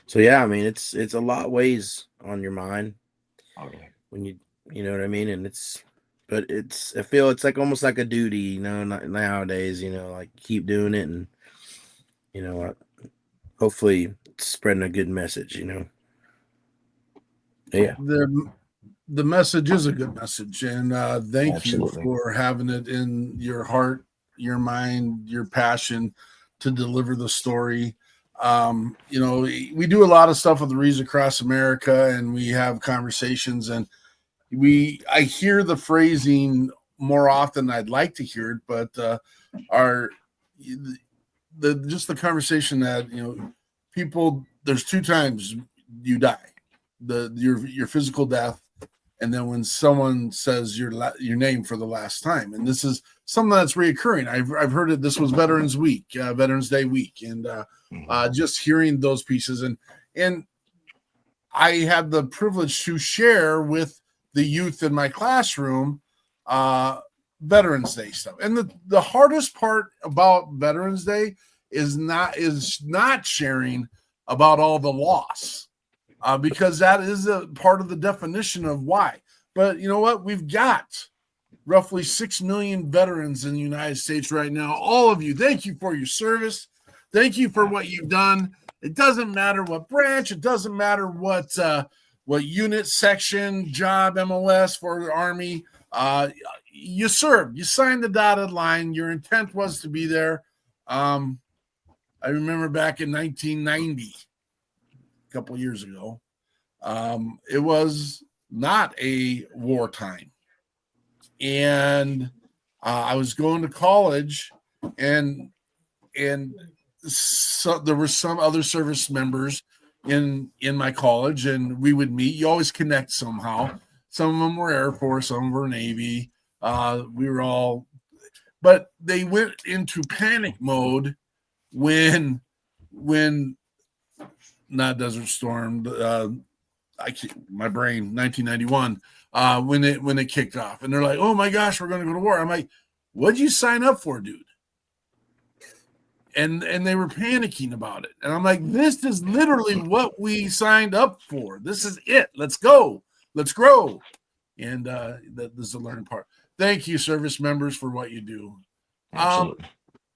so, yeah, I mean, it's a lot of ways on your mind when you know what I mean? And I feel it's like almost like a duty, nowadays, like keep doing it, and, hopefully spreading a good message, Yeah. The message is a good message, and thank Absolutely. you for having it in your heart, your mind, your passion to deliver the story. We do a lot of stuff with the Reads Across America, and we have conversations, and I hear the phrasing more often than I'd like to hear it, but just the conversation that, people, there's two times you die: your physical death, and then when someone says your name for the last time. And this is something that's reoccurring. I've heard it. This was Veterans Week, Veterans Day week, and just hearing those pieces, and I had the privilege to share with the youth in my classroom Veterans Day stuff. And the hardest part about Veterans Day is not sharing about all the loss, because that is a part of the definition of why. But you know what? We've got roughly 6 million veterans in the United States right now. All of you, thank you for your service. Thank you for what you've done. It doesn't matter what branch. It doesn't matter what unit, section, job, MOS for the Army. You served. You signed the dotted line. Your intent was to be there. I remember back in 1990, a couple of years ago, it was not a wartime. And I was going to college, and so there were some other service members in my college, and we would meet. You always connect somehow. Some of them were Air Force, some of them were Navy. We were all, but they went into panic mode when not Desert Storm, my brain, 1991, when it kicked off, and they're like, "Oh my gosh, we're going to go to war." I'm like, "What'd you sign up for, dude?" And they were panicking about it, and I'm like, "This is literally what we signed up for. This is it. Let's go. Let's grow." And this is the learning part. Thank you, service members, for what you do. Absolutely.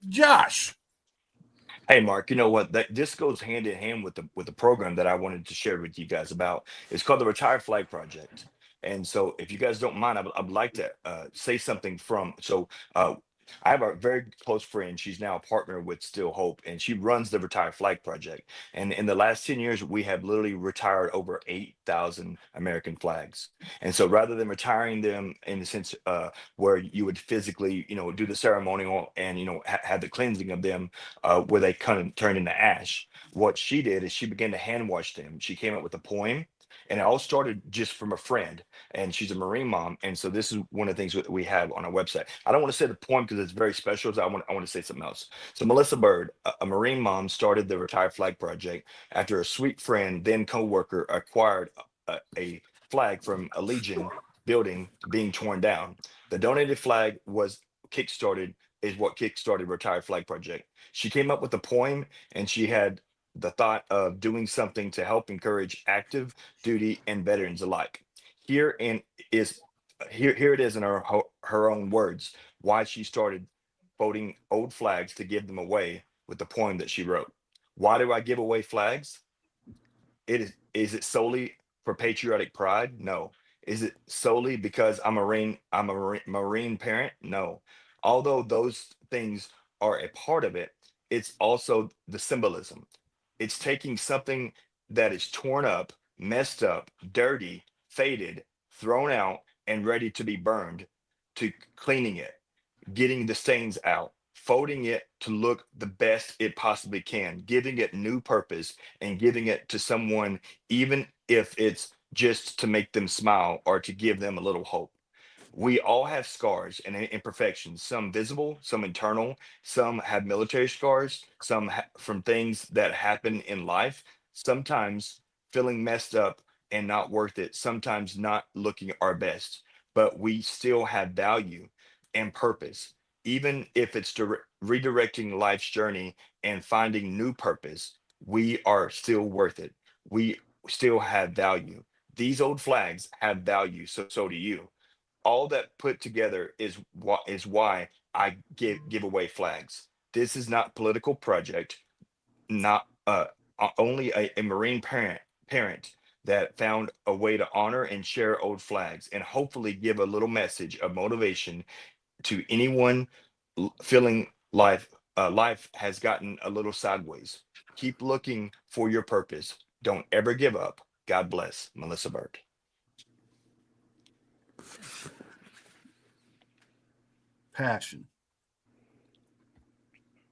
Josh. Hey, Mark, you know what? This goes hand in hand with the program that I wanted to share with you guys about. It's called the Retired Flag Project. And so, if you guys don't mind, I'd like to say something from. So, I have a very close friend. She's now a partner with Still Hope, and she runs the Retired Flag Project. And in the last 10 years, we have literally retired over 8,000 American flags. And so, rather than retiring them in the sense where you would physically, do the ceremonial and, have the cleansing of them, where they kind of turn into ash, what she did is she began to hand wash them. She came up with a poem. And it all started just from a friend, and she's a Marine mom. And so this is one of the things that we have on our website. I don't want to say the poem because it's very special. So I want to say something else. So Melissa Bird, a Marine mom, started the Retired Flag Project after a sweet friend, then co-worker, acquired a flag from a Legion building being torn down. The donated flag is what kickstarted Retired Flag Project. She came up with a poem, and she had the thought of doing something to help encourage active duty and veterans alike. Here it is in her own words why she started folding old flags to give them away with the poem that she wrote. Why do I give away flags? Is it solely for patriotic pride? No. Is it solely because I'm a Marine parent? No. Although those things are a part of it, it's also the symbolism. It's taking something that is torn up, messed up, dirty, faded, thrown out, and ready to be burned, to cleaning it, getting the stains out, folding it to look the best it possibly can, giving it new purpose, and giving it to someone, even if it's just to make them smile or to give them a little hope. We all have scars and imperfections, some visible, some internal, some have military scars, some from things that happen in life, sometimes feeling messed up and not worth it, sometimes not looking our best, but we still have value and purpose. Even if it's redirecting life's journey and finding new purpose, we are still worth it. We still have value. These old flags have value, so do you. All that put together is why I give away flags. This is not political project, not only a Marine parent that found a way to honor and share old flags and hopefully give a little message of motivation to anyone feeling life has gotten a little sideways. Keep looking for your purpose. Don't ever give up. God bless. Melissa Bird. Passion,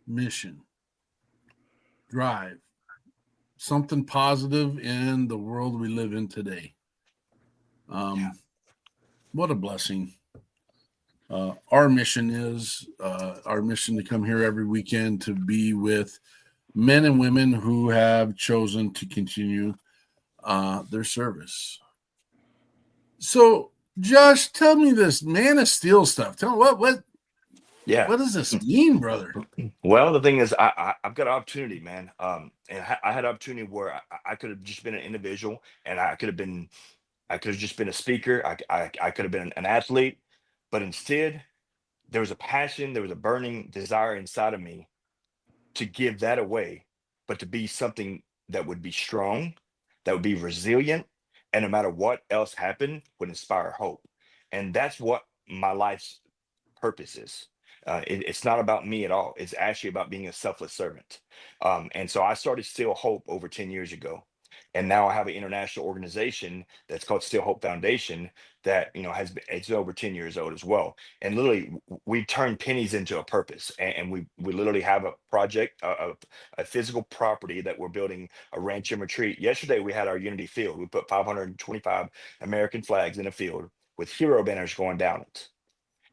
mission, drive, something positive in the world we live in today. What a blessing. Our mission to come here every weekend to be with men and women who have chosen to continue their service. So, Josh, tell me this Man of Steel stuff. Tell me what does this mean, brother? Well, the thing is, I've got an opportunity, man. And I had an opportunity where I could have just been an individual, and I could have just been a speaker. I could have been an athlete, but instead, there was a passion, there was a burning desire inside of me to give that away, but to be something that would be strong, that would be resilient, and no matter what else happened, would inspire hope. And that's what my life's purpose is. It's not about me at all. It's actually about being a selfless servant. And so I started Still Hope over 10 years ago. And now I have an international organization that's called Still Hope Foundation that, it's over 10 years old as well. And literally we turn pennies into a purpose. And we literally have a project, a physical property that we're building a ranch and retreat. Yesterday we had our Unity Field. We put 525 American flags in a field with hero banners going down it.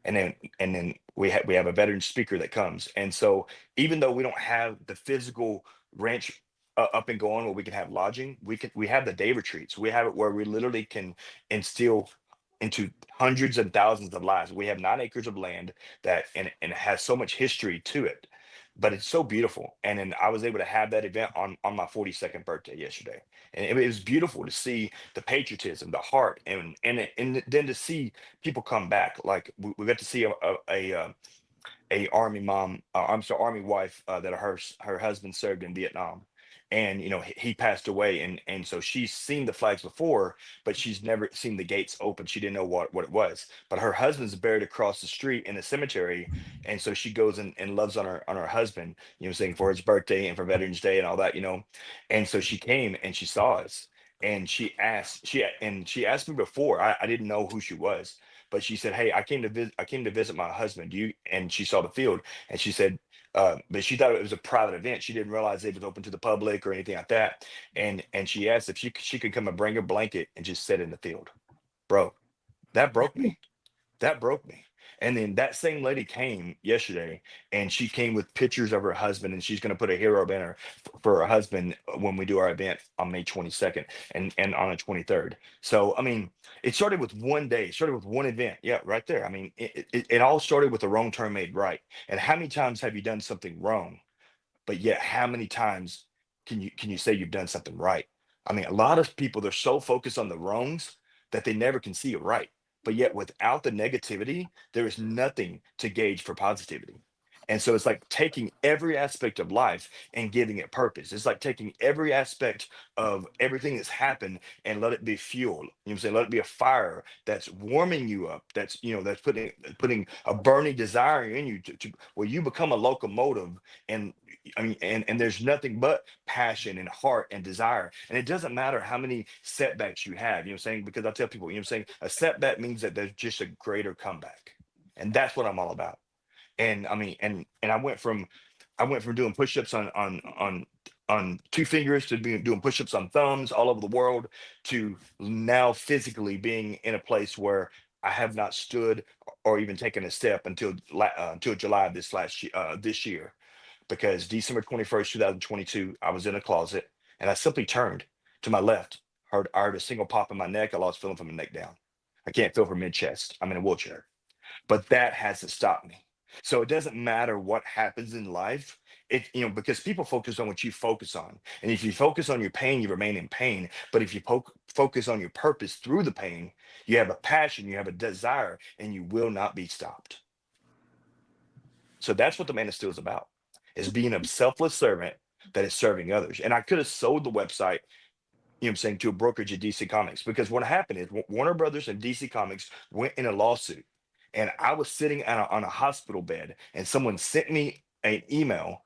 And then we have a veteran speaker that comes. And so even though we don't have the physical ranch up and going where we can have lodging, we have the day retreats. We have it where we literally can instill into hundreds and thousands of lives. We have 9 acres of land and it has so much history to it, but it's so beautiful. And then I was able to have that event on my 42nd birthday yesterday, and it was beautiful to see the patriotism, the heart, and then to see people come back. Like we got to see a army mom, I'm sorry, army wife, that her husband served in Vietnam, and he passed away, and so she's seen the flags before, but she's never seen the gates open. She didn't know what it was, but her husband's buried across the street in a cemetery, and so she goes and loves on her husband, saying for his birthday and for Veterans Day and all that, and so she came and she saw us. And she asked me before. I didn't know who she was, but she said, "Hey, I came to visit my husband. Do you?" And she saw the field, and she said, but she thought it was a private event. She didn't realize it was open to the public or anything like that. And she asked if she could come and bring a blanket and just sit in the field. Bro, that broke me. That broke me. And then that same lady came yesterday, and she came with pictures of her husband, and she's going to put a hero banner for her husband when we do our event on May 22nd and on the 23rd. So, I mean, it started with one day, it started with one event. Yeah, right there. I mean, it all started with a wrong turn made right. And how many times have you done something wrong? But yet, how many times can you say you've done something right? I mean, a lot of people, they're so focused on the wrongs that they never can see it right. But yet, without the negativity, there is nothing to gauge for positivity. And so it's like taking every aspect of life and giving it purpose. It's like taking every aspect of everything that's happened and let it be fuel. You know what I'm saying? Let it be a fire that's warming you up. That's, that's putting a burning desire in you to where you become a locomotive. And I mean, and there's nothing but passion and heart and desire. And it doesn't matter how many setbacks you have, you know what I'm saying? Because I tell people, you know what I'm saying? A setback means that there's just a greater comeback. And that's what I'm all about. And I mean, and I went from doing push-ups on two fingers to doing push-ups on thumbs all over the world to now physically being in a place where I have not stood or even taken a step until July of this year, because December 21st, 2022, I was in a closet and I simply turned to my left, I heard a single pop in my neck. I lost feeling from the neck down. I can't feel from mid chest. I'm in a wheelchair, but that hasn't stopped me. So it doesn't matter what happens in life. Because people focus on what you focus on. And if you focus on your pain, you remain in pain. But if you focus on your purpose through the pain, you have a passion, you have a desire, and you will not be stopped. So that's what the Man of Steel is about, is being a selfless servant that is serving others. And I could have sold the website, you know what I'm saying, to a brokerage at DC Comics, because what happened is Warner Brothers and DC Comics went in a lawsuit. And I was sitting on a hospital bed, and someone sent me an email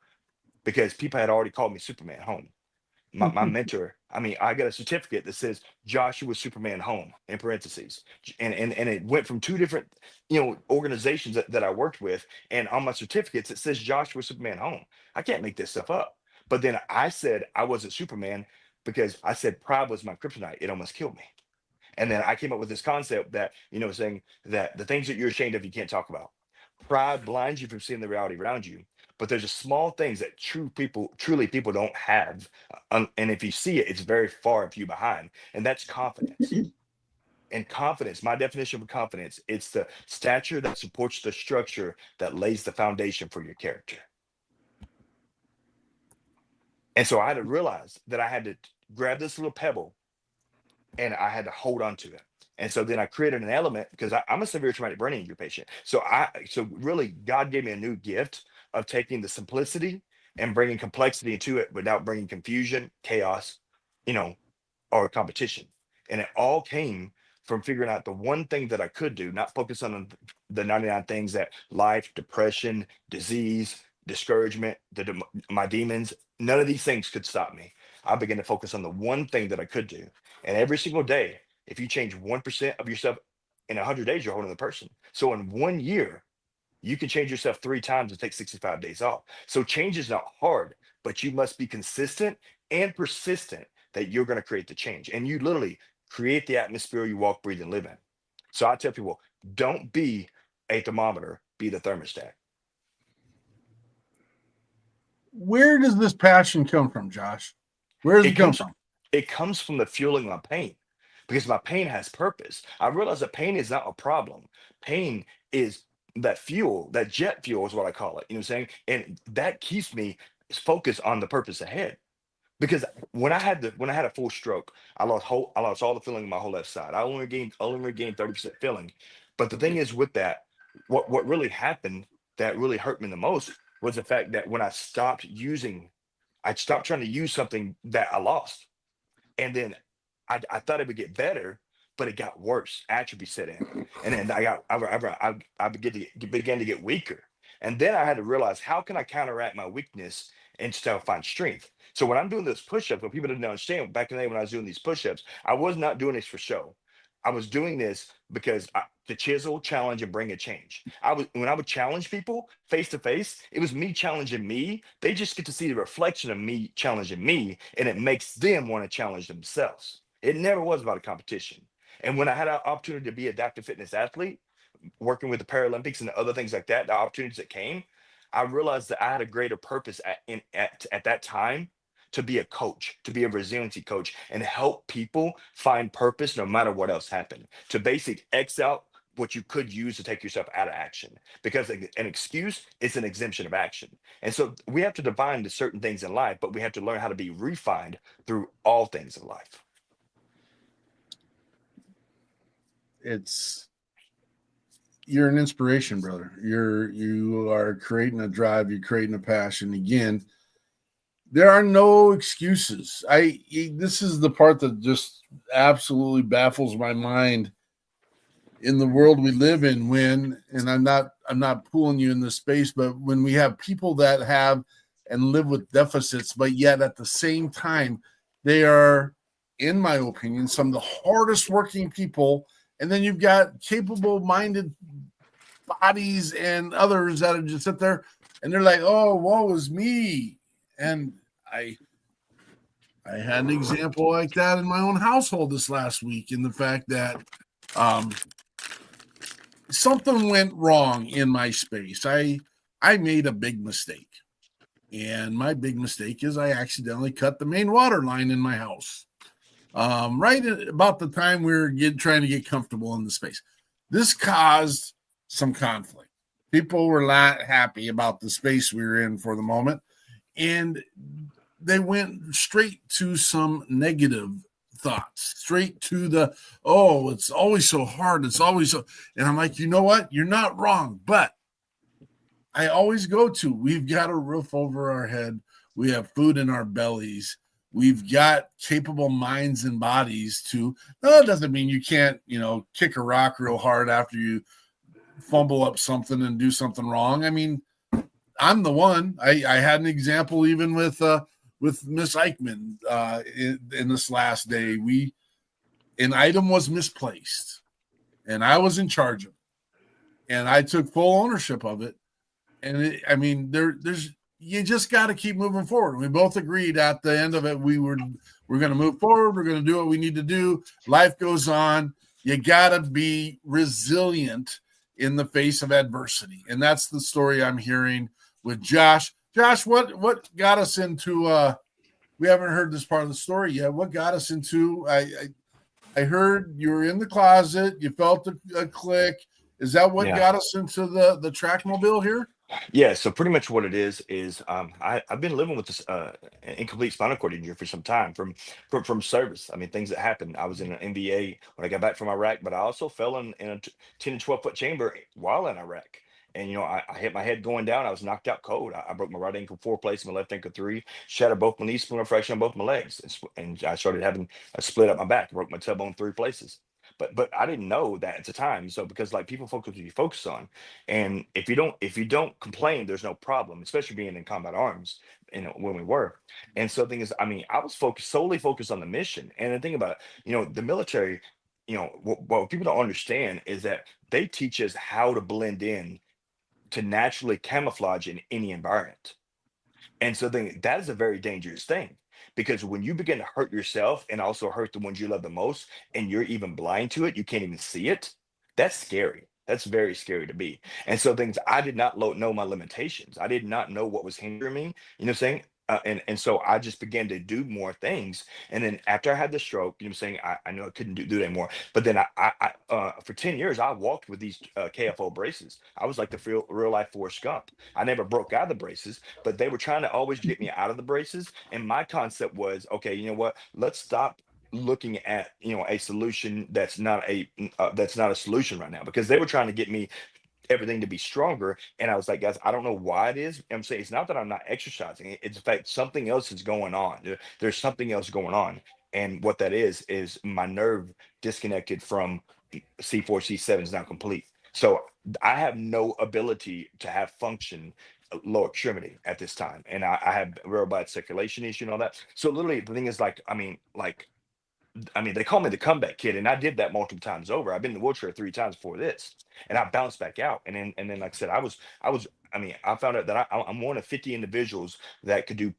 because people had already called me Superman home. My mentor, I mean, I got a certificate that says Joshua Superman home in parentheses. And it went from two different, organizations that I worked with. And on my certificates, it says Joshua Superman home. I can't make this stuff up. But then I said I wasn't Superman because I said pride was my kryptonite. It almost killed me. And then I came up with this concept that, saying that the things that you're ashamed of, you can't talk about. Pride blinds you from seeing the reality around you. But there's just small things that truly people don't have. And if you see it, it's very far and few behind. And that's confidence. And confidence, my definition of confidence, it's the stature that supports the structure that lays the foundation for your character. And so I had to realize that I had to grab this little pebble and I had to hold on to it. And so then I created an element, because I'm a severe traumatic brain injury patient. So really God gave me a new gift of taking the simplicity and bringing complexity into it without bringing confusion, chaos, or competition. And it all came from figuring out the one thing that I could do, not focus on the 99 things that life, depression, disease, discouragement, my demons, none of these things could stop me. I began to focus on the one thing that I could do. And every single day, if you change 1% of yourself in 100 days, you're holding the person. So in 1 year, you can change yourself 3 times and take 65 days off. So change is not hard, but you must be consistent and persistent that you're going to create the change. And you literally create the atmosphere you walk, breathe, and live in. So I tell people, don't be a thermometer, be the thermostat. Where does this passion come from, Josh? Where does it come from? It comes from the fueling of my pain, because my pain has purpose. I realize that pain is not a problem. Pain is that fuel, that jet fuel is what I call it. You know what I'm saying? And that keeps me focused on the purpose ahead. Because when I had a full stroke, I lost all the feeling in my whole left side. I only regained 30% feeling. But the thing is with that, what really happened that really hurt me the most was the fact that when I stopped trying to use something that I lost. And then I thought it would get better, but it got worse. Atrophy set in, and then I began to get weaker. And then I had to realize, how can I counteract my weakness and still find strength? So when I'm doing those push-ups, what people didn't understand back in the day when I was doing these push-ups, I was not doing this for show. I was doing this because to chisel, challenge, and bring a change. When I would challenge people face to face, it was me challenging me. They just get to see the reflection of me challenging me, and it makes them want to challenge themselves. It never was about a competition. And when I had an opportunity to be an adaptive fitness athlete, working with the Paralympics and other things like that, the opportunities that came, I realized that I had a greater purpose at that time to be a coach, to be a resiliency coach, and help people find purpose no matter what else happened. To basically X out what you could use to take yourself out of action, because an excuse is an exemption of action. And so we have to define the certain things in life, but we have to learn how to be refined through all things in life. It's you're an inspiration, brother. You are creating a drive. You're creating a passion. Again, there are no excuses. This is the part that just absolutely baffles my mind in the world we live in. And I'm not pulling you in this space, but when we have people that have and live with deficits, but yet at the same time, they are, in my opinion, some of the hardest working people. And then you've got capable minded bodies and others that are just sit there and they're like, oh, woe is me. And I had an example like that in my own household this last week, in the fact that something went wrong in my space. I made a big mistake. And my big mistake is I accidentally cut the main water line in my house. Right at about the time we were trying to get comfortable in the space. This caused some conflict. People were not happy about the space we were in for the moment. And they went straight to some negative thoughts, straight to the, oh, it's always so hard. It's always so. And I'm like, you know what? You're not wrong. But I always go to, we've got a roof over our head. We have food in our bellies. We've got capable minds and bodies to, no, it doesn't mean you can't, kick a rock real hard after you fumble up something and do something wrong. I mean, I'm the one. I had an example even with Miss Eichmann in this last day. An item was misplaced and I was in charge of it. And I took full ownership of it. And there's you just got to keep moving forward. We both agreed at the end of it, we're going to move forward. We're going to do what we need to do. Life goes on. You got to be resilient in the face of adversity. And that's the story I'm hearing with Josh. Josh, what got us into, we haven't heard this part of the story yet. What got us into, I heard you were in the closet. You felt a click. Is that what got us into the track mobile here? Yeah, so pretty much what it is I've been living with this incomplete spinal cord injury for some time from service. I mean, things that happened. I was in an NBA when I got back from Iraq, but I also fell in a 10 to 12 foot chamber while in Iraq. And I hit my head going down. I was knocked out cold. I broke my right ankle 4 places, my left ankle 3, shattered both my knees, split a fracture on both my legs, and I started having a split up my back, broke my tailbone 3 places. But I didn't know that at the time. So because like people focus what you focus on, and if you don't complain, there's no problem. Especially being in combat arms, when we were. And so the thing is, I mean, I was solely focused on the mission. And the thing about the military, what people don't understand is that they teach us how to blend in to naturally camouflage in any environment. And so then that is a very dangerous thing, because when you begin to hurt yourself and also hurt the ones you love the most, and you're even blind to it, you can't even see it. That's scary. That's very scary to be. And so things I did not know my limitations. I did not know what was hindering me. You know what I'm saying? And so I just began to do more things. And then after I had the stroke, you know what I'm saying, I knew I couldn't do that anymore. But then for 10 years, I walked with these KFO braces. I was like the real life Forrest Gump. I never broke out of the braces, but they were trying to always get me out of the braces. And my concept was, okay, you know what? Let's stop looking at a solution that's not a solution right now, because they were trying to get me everything to be stronger. And I was like, guys, I don't know why it is. I'm saying it's not that I'm not exercising. It's in fact something else is going on. There's something else going on. And what that is my nerve disconnected from C4, C7 is now complete. So I have no ability to have function lower extremity at this time. And I have real bad circulation issue and all that. So literally the thing is they call me the comeback kid, and I did that multiple times over. I've been in the wheelchair 3 times before this, and I bounced back out. And then, like I said, I found out that I'm one of 50 individuals that could do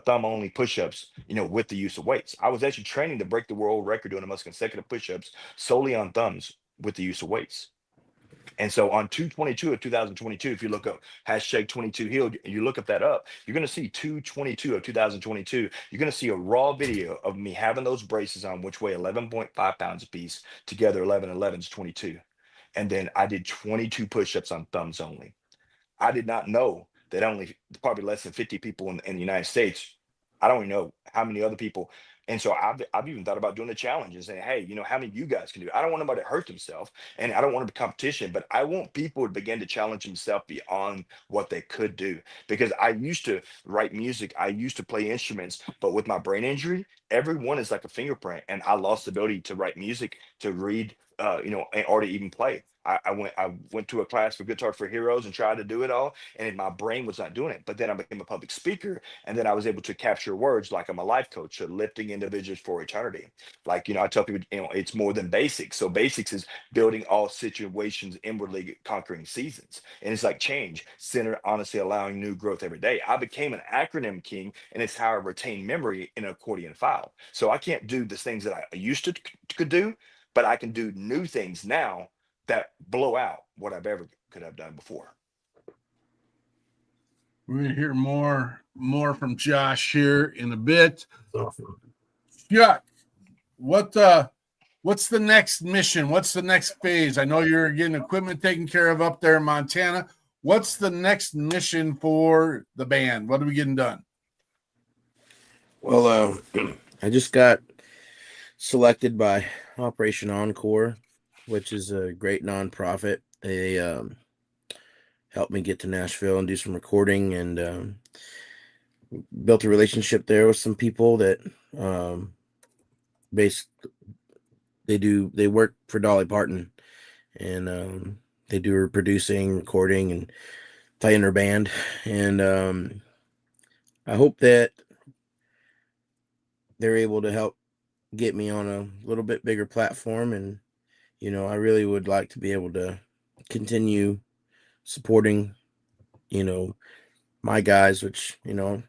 thumb only push-ups, with the use of weights. I was actually training to break the world record doing the most consecutive push-ups solely on thumbs with the use of weights. And so on 2/22 of 2022, if you look up hashtag 22 healed, you look up that up, you're going to see 2/22 of 2022. You're going to see a raw video of me having those braces on, which weigh 11.5 pounds a piece. Together, 11 is 22. And then I did 22 push-ups on thumbs only. I did not know that only probably less than 50 people in the United States. I don't even know how many other people And so I've even thought about doing a challenge and saying, hey, how many of you guys can do it? I don't want nobody to hurt themselves, and I don't want to be competition, but I want people to begin to challenge themselves beyond what they could do. Because I used to write music, I used to play instruments, but with my brain injury, everyone is like a fingerprint, and I lost the ability to write music, to read, or to even play. I went to a class for Guitar for Heroes and tried to do it all, and my brain was not doing it. But then I became a public speaker, and then I was able to capture words like I'm a life coach, so lifting individuals for eternity. Like, I tell people, it's more than basics. So basics is building all situations inwardly, conquering seasons. And it's like change, center, honestly, allowing new growth every day. I became an acronym king, and it's how I retain memory in an accordion file. So I can't do the things that I used to could do, but I can do new things now that blow out what I've ever could have done before. We're gonna hear more from Josh here in a bit. Chuck, what's the next mission? What's the next phase? I know you're getting equipment taken care of up there in Montana. What's the next mission for the band? What are we getting done? Well, I just got selected by Operation Encore, which is a great nonprofit. They helped me get to Nashville and do some recording, and built a relationship there with some people that they work for Dolly Parton, and they do her producing, recording, and playing her band. And I hope that they're able to help get me on a little bit bigger platform. And I really would like to be able to continue supporting my guys, which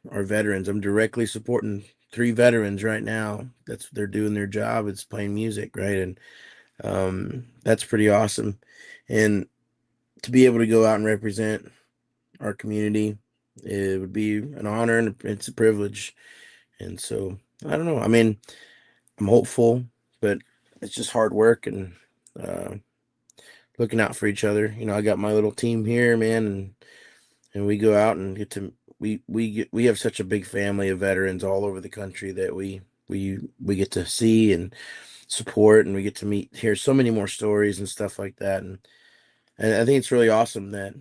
are veterans. I'm directly supporting 3 veterans right now. They're doing their job. It's playing music, right? And that's pretty awesome. And to be able to go out and represent our community, it would be an honor, and it's a privilege. And so I don't know. I mean, I'm hopeful, but it's just hard work and looking out for each other. I got my little team here, man, and we go out and we have such a big family of veterans all over the country that we get to see and support, and we get to hear so many more stories and stuff like that. And I think it's really awesome that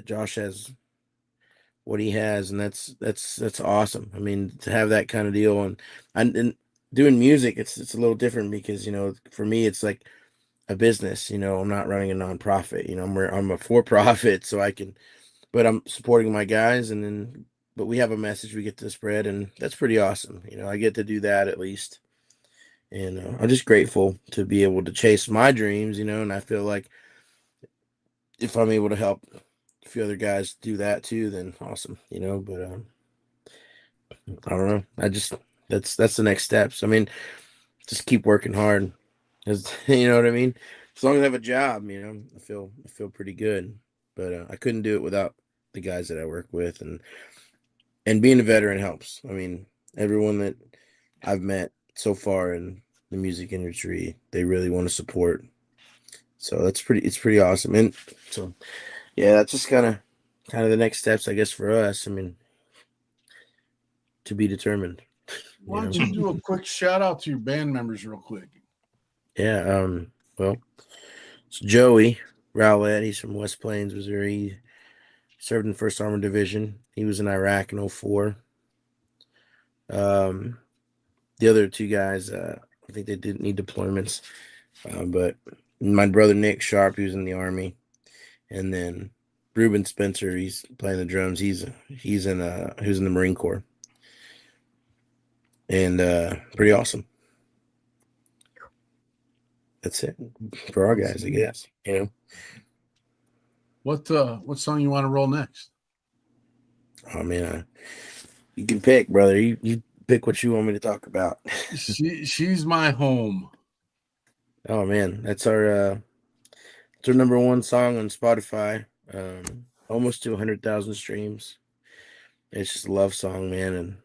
Josh has what he has, and that's awesome. I mean, to have that kind of deal, and doing music, it's a little different because for me it's like a business. I'm not running a nonprofit. I'm a for-profit, so but I'm supporting my guys, but we have a message we get to spread, and that's pretty awesome. I get to do that at least, and I'm just grateful to be able to chase my dreams. And I feel like if I'm able to help a few other guys do that too, then awesome. But I don't know. That's the next steps. I mean, just keep working hard, because you know what I mean. As long as I have a job, I feel pretty good. But I couldn't do it without the guys that I work with, and being a veteran helps. I mean, everyone that I've met so far in the music industry, they really want to support. So it's pretty awesome. And so, yeah, that's just kind of the next steps, I guess, for us. I mean, to be determined. Why don't you do a quick shout out to your band members real quick? Yeah. Well, it's Joey Rowlett. He's from West Plains, Missouri. He served in the 1st Armored Division. He was in Iraq in 2004. The other 2 guys, I think they didn't need deployments. But my brother Nick Sharp, he was in the Army. And then Ruben Spencer, he's playing the drums. He was in the Marine Corps. And pretty awesome. That's it for our guys, I guess. What song you want to roll next? Oh man, you can pick, brother. You pick what you want me to talk about. She's My Home. Oh man, that's our number 1 song on Spotify. Almost to 100,000 streams. It's just a love song, man. And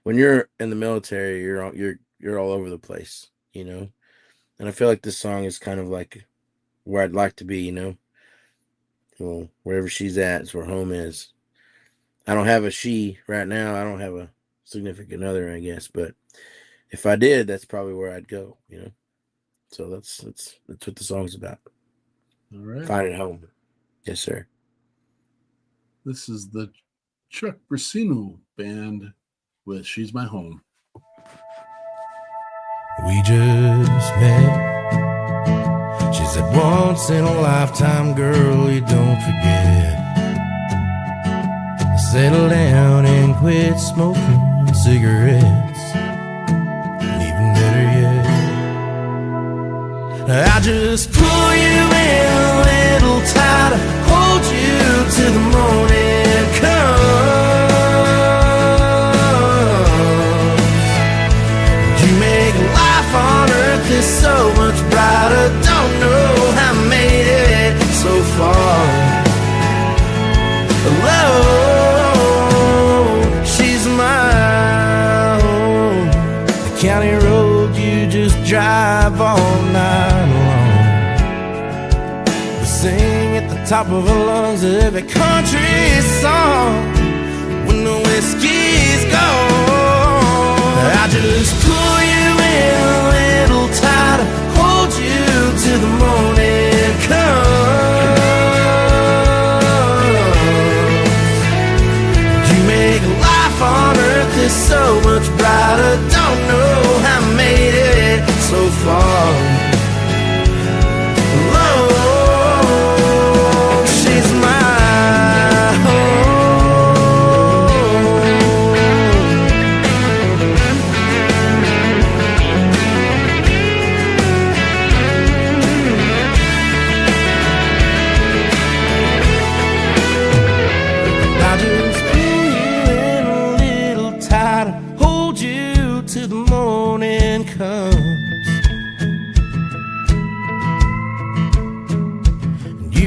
when you're in the military, you're all over the place, and I feel like this song is kind of like where I'd like to be, wherever she's at is where home is. I don't have a she right now. I don't have a significant other, I guess. But if I did, that's probably where I'd go, you know. So that's what the song's about. All right. Finding home. Yes, sir. This is the Chuck Brasino Band with She's My Home. We just met. She's that once in a lifetime girl you don't forget. Settle down and quit smoking cigarettes. And even better yet, I just pull you in a little tighter, hold you till the morning comes. You make life on earth is so much brighter. Don't know how I made it so far. Alone, she's my home. The county road you just drive all night long. We sing at the top of our lungs every country song. When the whiskey's gone, I just pull you in a little tighter, hold you till the morning comes. You make life on earth is so much brighter. Don't know how I made it so far. Lord, she's my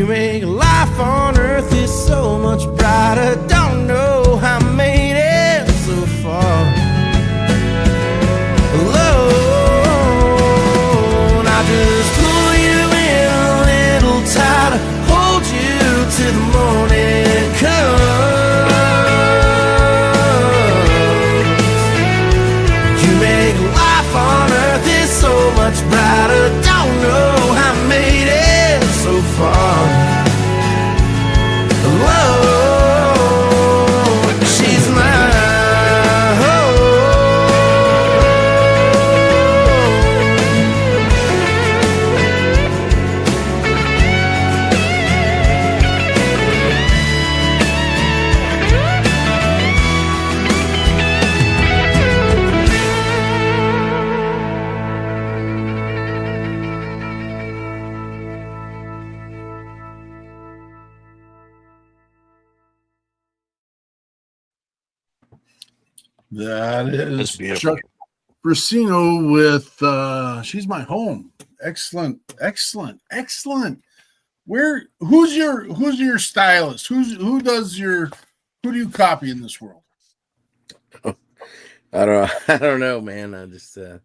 make life on earth is so much brighter. Don't know how I made it so far alone. I just pull you in a little tighter, hold you till the morning comes. You make life on earth is so much brighter. Don't know how I made it so far. She's my That is beautiful. Chuck Brasino with She's My Home. Excellent. Who's your stylist? Who do you copy in this world? I don't know, man. I just a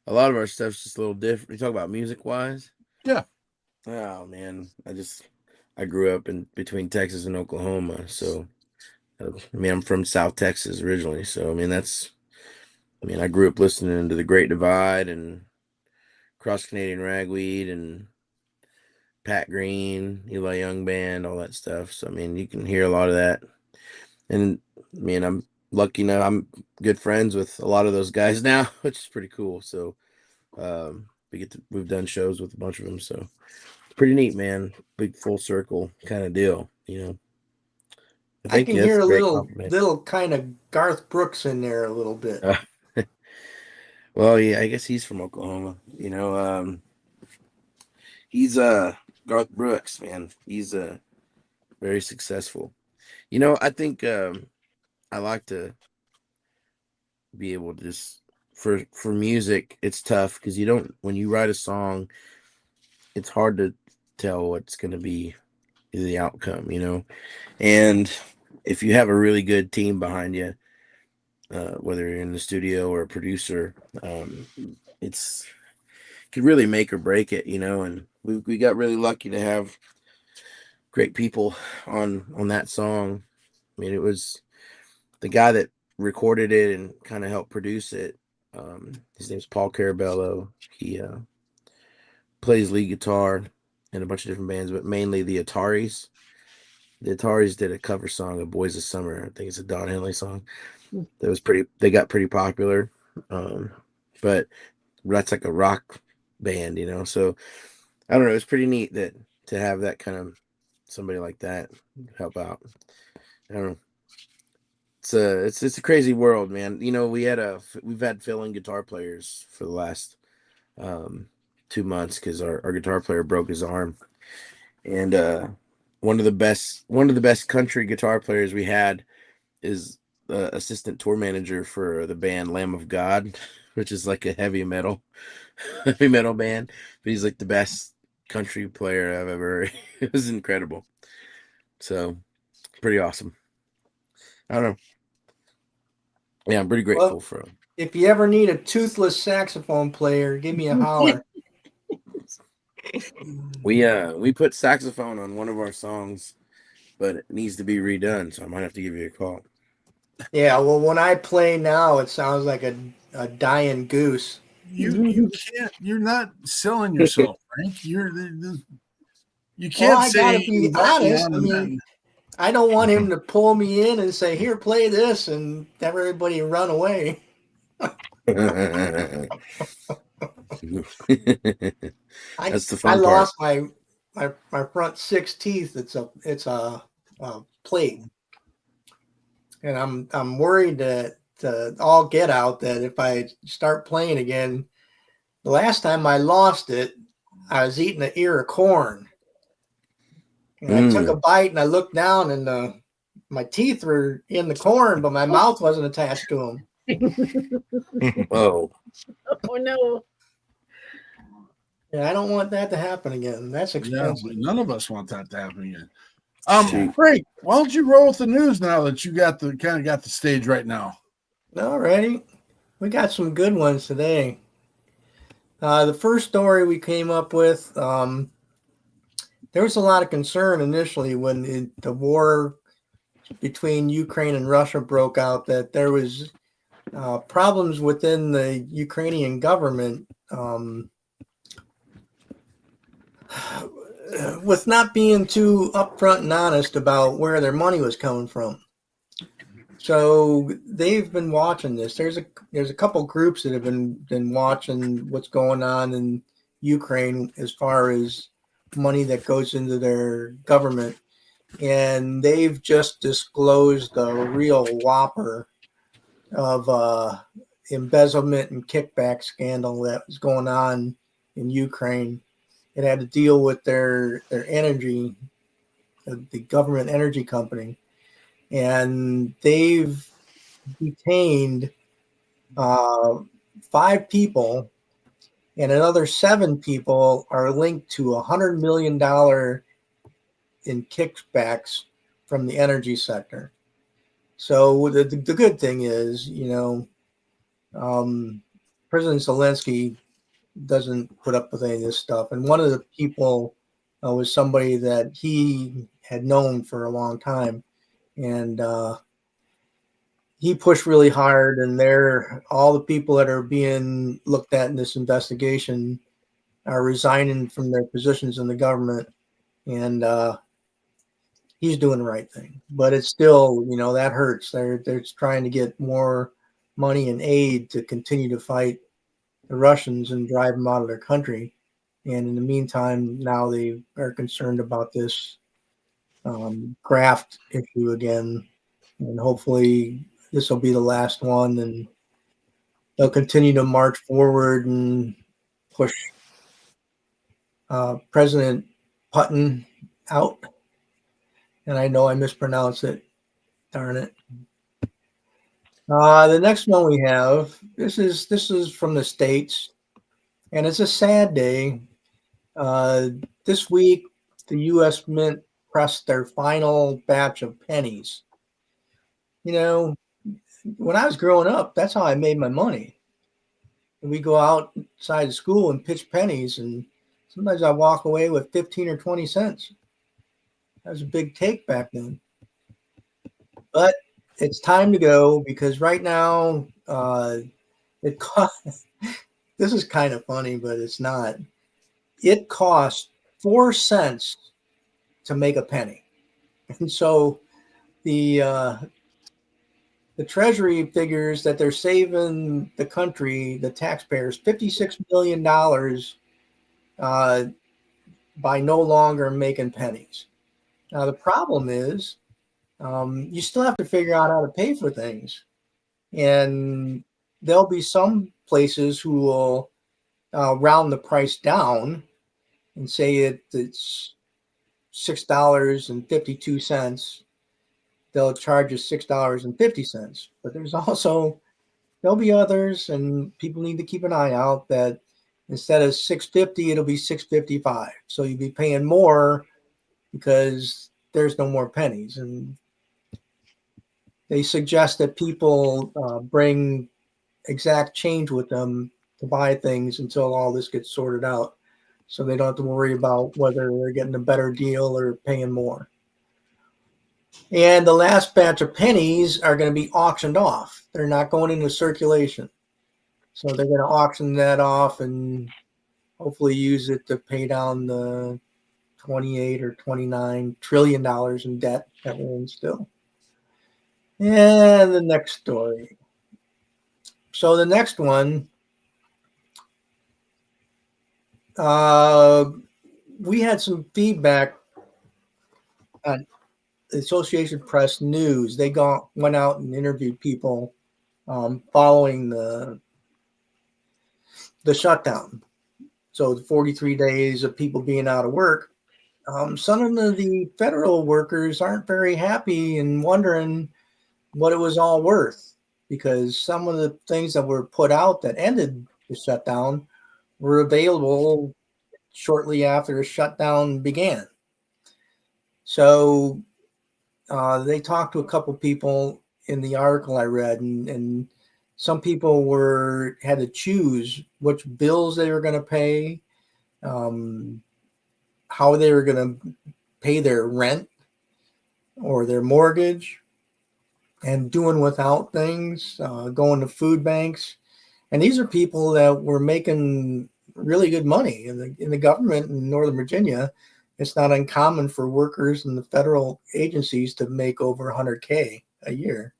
lot of our stuff's just a little different. You talk about music wise? Yeah. Oh man. I grew up in between Texas and Oklahoma, so I mean, I'm from South Texas originally, so I mean, I grew up listening to the Great Divide and Cross Canadian Ragweed and Pat Green, Eli Young Band, all that stuff. So I mean, you can hear a lot of that. And I mean, I'm lucky enough, I'm good friends with a lot of those guys now, which is pretty cool. So we've done shows with a bunch of them, so it's pretty neat, man. Big full circle kind of deal, you know. I can hear that's a great little compliment. kind of Garth Brooks in there a little bit. Well, yeah, I guess he's from Oklahoma. You know, he's Garth Brooks, man. He's very successful. You know, I think I like to be able to just for music. It's tough because when you write a song, it's hard to tell what's going to be the outcome. You know, and if you have a really good team behind you, whether you're in the studio or a producer, it could really make or break it, you know. And we got really lucky to have great people on that song. I mean, it was the guy that recorded it and kind of helped produce it. His name's Paul Carabello. He plays lead guitar in a bunch of different bands, but mainly the Ataris. The Ataris did a cover song of Boys of Summer. I think it's a Don Henley song. That was they got pretty popular. But that's like a rock band, you know. So I don't know, it's pretty neat that to have that kind of somebody like that help out. I don't know. It's a crazy world, man. You know, we've had fill-in guitar players for the last 2 months because our guitar player broke his arm. And one of the best country guitar players we had is the assistant tour manager for the band Lamb of God, which is like a heavy metal band. But he's like the best country player I've ever heard. It was incredible. So pretty awesome. I don't know. Yeah, I'm pretty grateful for him. If you ever need a toothless saxophone player, give me a holler. We put saxophone on one of our songs, but it needs to be redone, so I might have to give you a call. Yeah, well, when I play now, it sounds like a dying goose. You can't. You're not selling yourself, Frank. You can't Well, I say. gotta be honest. I mean, I don't want him to pull me in and say, "Here, play this," and have everybody run away. That's the fun I part. lost my front 6 teeth. It's a plate, and I'm worried that all get out that if I start playing again. The last time I lost it, I was eating an ear of corn. And I took a bite and I looked down and my teeth were in the corn, but my mouth wasn't attached to them. Whoa. Oh, no. Yeah, I don't want that to happen again. That's expensive. Yeah, none of us want that to happen again. Frank, why don't you roll with the news now that you got the stage right now? Alrighty. We got some good ones today. The first story we came up with, there was a lot of concern initially when the war between Ukraine and Russia broke out that there was problems within the Ukrainian government with not being too upfront and honest about where their money was coming from. So they've been watching this. There's a couple groups that have been watching what's going on in Ukraine as far as money that goes into their government, and they've just disclosed a real whopper of embezzlement and kickback scandal that was going on in Ukraine. It had to deal with their energy, the government energy company. And they've detained 5 people, and another 7 people are linked to $100 million in kickbacks from the energy sector. So the good thing is, President Zelensky doesn't put up with any of this stuff. And one of the people was somebody that he had known for a long time. And he pushed really hard, and all the people that are being looked at in this investigation are resigning from their positions in the government, and he's doing the right thing. But it's still, that hurts. They're trying to get more money and aid to continue to fight the Russians and drive them out of their country. And in the meantime, now they are concerned about this graft issue again, and hopefully this will be the last one, and they'll continue to march forward and push President Putin out. And I know I mispronounced it, darn it. The next one we have, this is from the States, and it's a sad day. This week the U.S. Mint pressed their final batch of pennies. When I was growing up, that's how I made my money. And we go outside of school and pitch pennies, and sometimes I walk away with 15 or 20 cents. That was a big take back then. But it's time to go because right now it costs. This is kind of funny, but it's not. It costs 4 cents to make a penny, and so the Treasury figures that they're saving the country, the taxpayers, $56 million by no longer making pennies. Now the problem is you still have to figure out how to pay for things, and there'll be some places who will round the price down and say it's $6.52. They'll charge us $6.50. But there'll be others, and people need to keep an eye out that instead of $6.50, it'll be $6.55. So you'll be paying more because there's no more pennies. And they suggest that people bring exact change with them to buy things until all this gets sorted out, so they don't have to worry about whether they're getting a better deal or paying more. And the last batch of pennies are going to be auctioned off. They're not going into circulation. So they're going to auction that off and hopefully use it to pay down the $28 or $29 trillion in debt that we're in still. And the next story. So the next one, we had some feedback on the Associated Press News. They went out and interviewed people following the shutdown. So the 43 days of people being out of work. Some of the federal workers aren't very happy and wondering what it was all worth, because some of the things that were put out that ended the shutdown were available shortly after the shutdown began. So they talked to a couple people in the article I read, and some people had to choose which bills they were going to pay, how they were going to pay their rent or their mortgage, and doing without things, going to food banks. And these are people that were making really good money in the government in Northern Virginia. It's not uncommon for workers in the federal agencies to make over $100K a year.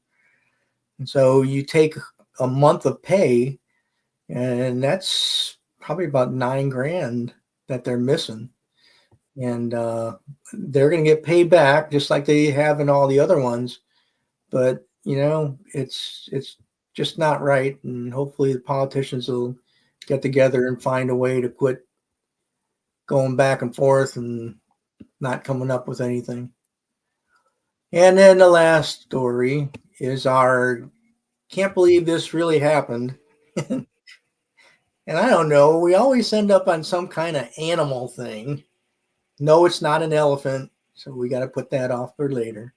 And so you take a month of pay, and that's probably about $9,000 that they're missing. And they're going to get paid back just like they have in all the other ones. But, it's just not right. And hopefully the politicians will get together and find a way to quit going back and forth and not coming up with anything. And then the last story is can't believe this really happened. And I don't know, we always end up on some kind of animal thing. No, it's not an elephant, so we got to put that off for later.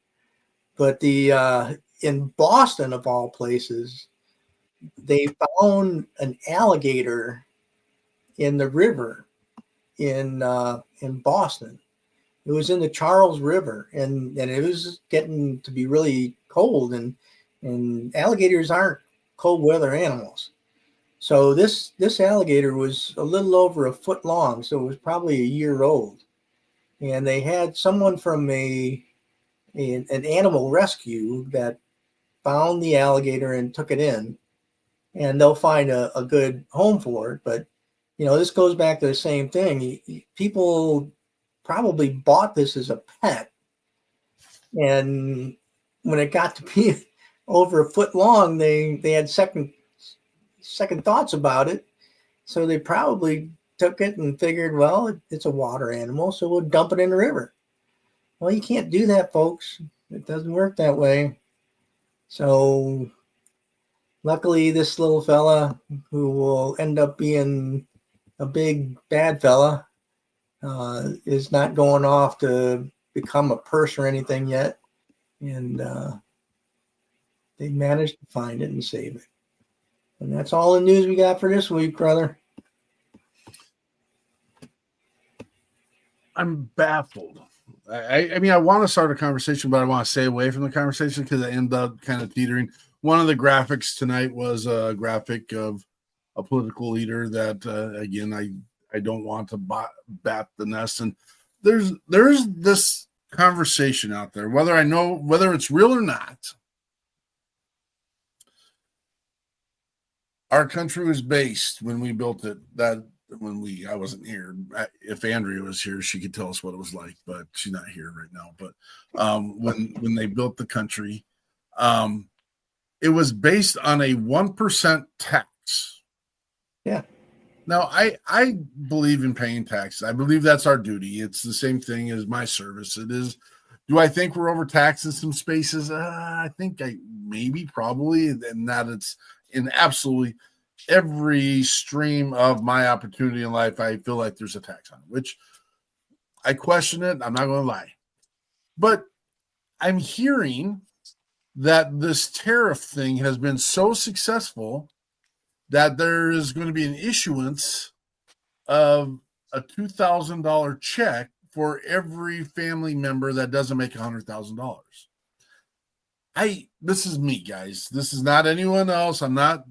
But in Boston, of all places, they found an alligator in the river in Boston. It was in the Charles River, and it was getting to be really cold, and alligators aren't cold weather animals. So this alligator was a little over a foot long, so it was probably a year old. And they had someone from an animal rescue that found the alligator and took it in, and they'll find a good home for it. But this goes back to the same thing. People probably bought this as a pet, and when it got to be over a foot long, they had second thoughts about it. So they probably took it and figured, well, it's a water animal, so we'll dump it in the river. Well, you can't do that, folks. It doesn't work that way. So luckily, this little fella, who will end up being a big bad fella, is not going off to become a purse or anything yet. And they managed to find it and save it. And that's all the news we got for this week, brother. I'm baffled I mean, I want to start a conversation, but I want to stay away from the conversation because I end up kind of teetering. One of the graphics tonight was a graphic of a political leader that, again, I don't want to bat the nest. And there's this conversation out there, whether it's real or not. Our country was based when we built it. I wasn't here. If Andrea was here, she could tell us what it was like, but she's not here right now. But when they built the country, it was based on a 1% tax. Yeah. Now, I believe in paying taxes. I believe that's our duty. It's the same thing as my service. It is. Do I think we're overtaxed in some spaces? I think probably, and that it's in absolutely every stream of my opportunity in life. I feel like there's a tax on it, which I question it. I'm not going to lie. But I'm hearing that this tariff thing has been so successful that there is going to be an issuance of a $2,000 check for every family member that doesn't make $100,000. This is me, guys. This is not anyone else. I've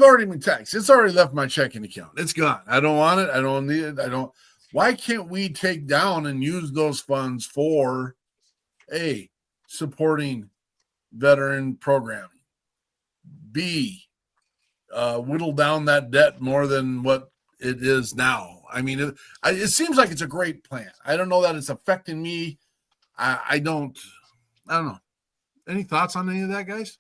already been taxed. It's already left my checking account. It's gone. I don't want it. I don't need it. Why can't we take down and use those funds for A, supporting veteran programming, B, whittle down that debt more than what it is now? I mean, it seems like it's a great plan. I don't know that it's affecting me. I don't know. Any thoughts on any of that, guys?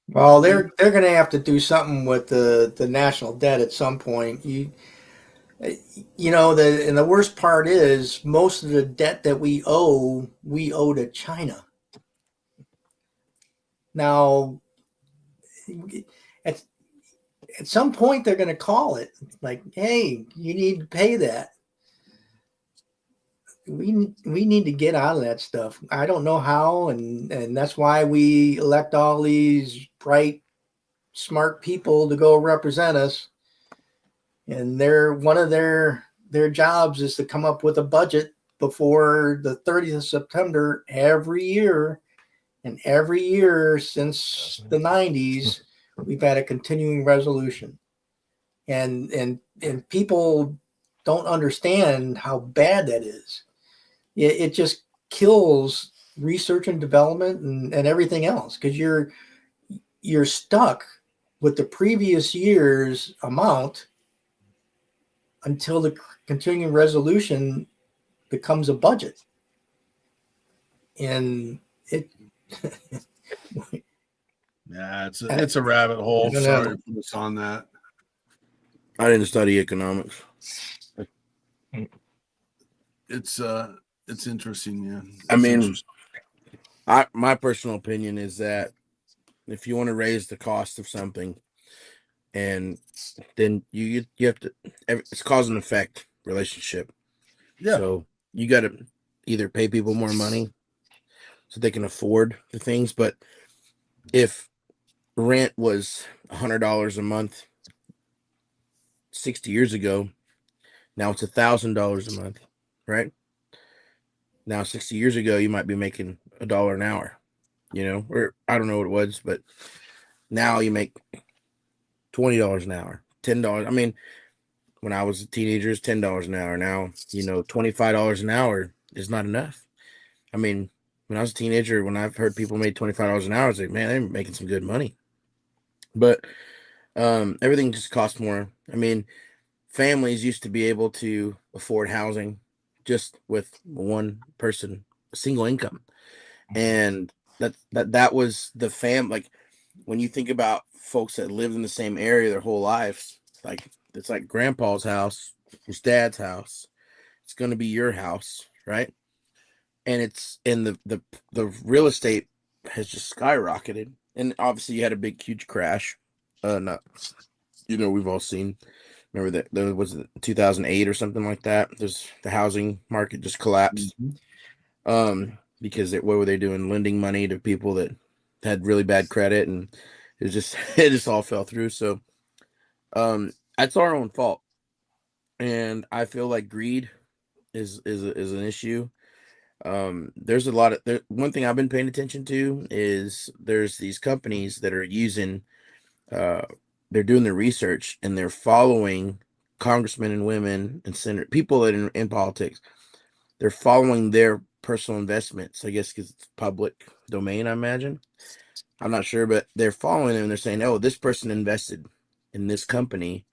Well, they're going to have to do something with the national debt at some point. And the worst part is most of the debt that we owe to China. Now, at some point they're going to call it like, hey, you need to pay that. We need to get out of that stuff. I don't know how, and that's why we elect all these bright, smart people to go represent us. And one of their jobs is to come up with a budget before the 30th of September every year. And every year since the 90s, we've had a continuing resolution. And people don't understand how bad that is. It just kills research and development and everything else, because you're stuck with the previous year's amount until the continuing resolution becomes a budget. And it yeah, it's a rabbit hole. Sorry to put us on that. I didn't study economics. It's interesting, yeah. I mean, my personal opinion is that if you want to raise the cost of something, and then you have to, it's cause and effect relationship. Yeah. So you got to either pay people more money so they can afford the things. But if rent was $100 a month 60 years ago, now it's $1,000 a month, right? Now 60 years ago, you might be making $1 an hour, or I don't know what it was, but now you make $20 an hour, $10. I mean, when I was a teenager, it's $10 an hour. Now, $25 an hour is not enough. I mean, when I was a teenager, when I've heard people made $25 an hour, I was like, man, they're making some good money. But everything just costs more. I mean, families used to be able to afford housing just with one person, a single income. And that was the like when you think about folks that lived in the same area their whole lives, like it's like grandpa's house, his dad's house, it's going to be your house, right? And it's in the real estate has just skyrocketed. And obviously you had a big, huge crash. We've all seen, remember that there was 2008 or something like that. There's the housing market just collapsed. Mm-hmm. Because what were they doing? Lending money to people that had really bad credit, and it just all fell through. So that's our own fault. And I feel like greed is an issue. There's a lot of one thing I've been paying attention to is there's these companies that are using they're doing their research and they're following congressmen and women and senator people that are in politics. They're following their personal investments, I guess, because it's public domain, I imagine. I'm not sure, but they're following them and they're saying, oh, this person invested in this company,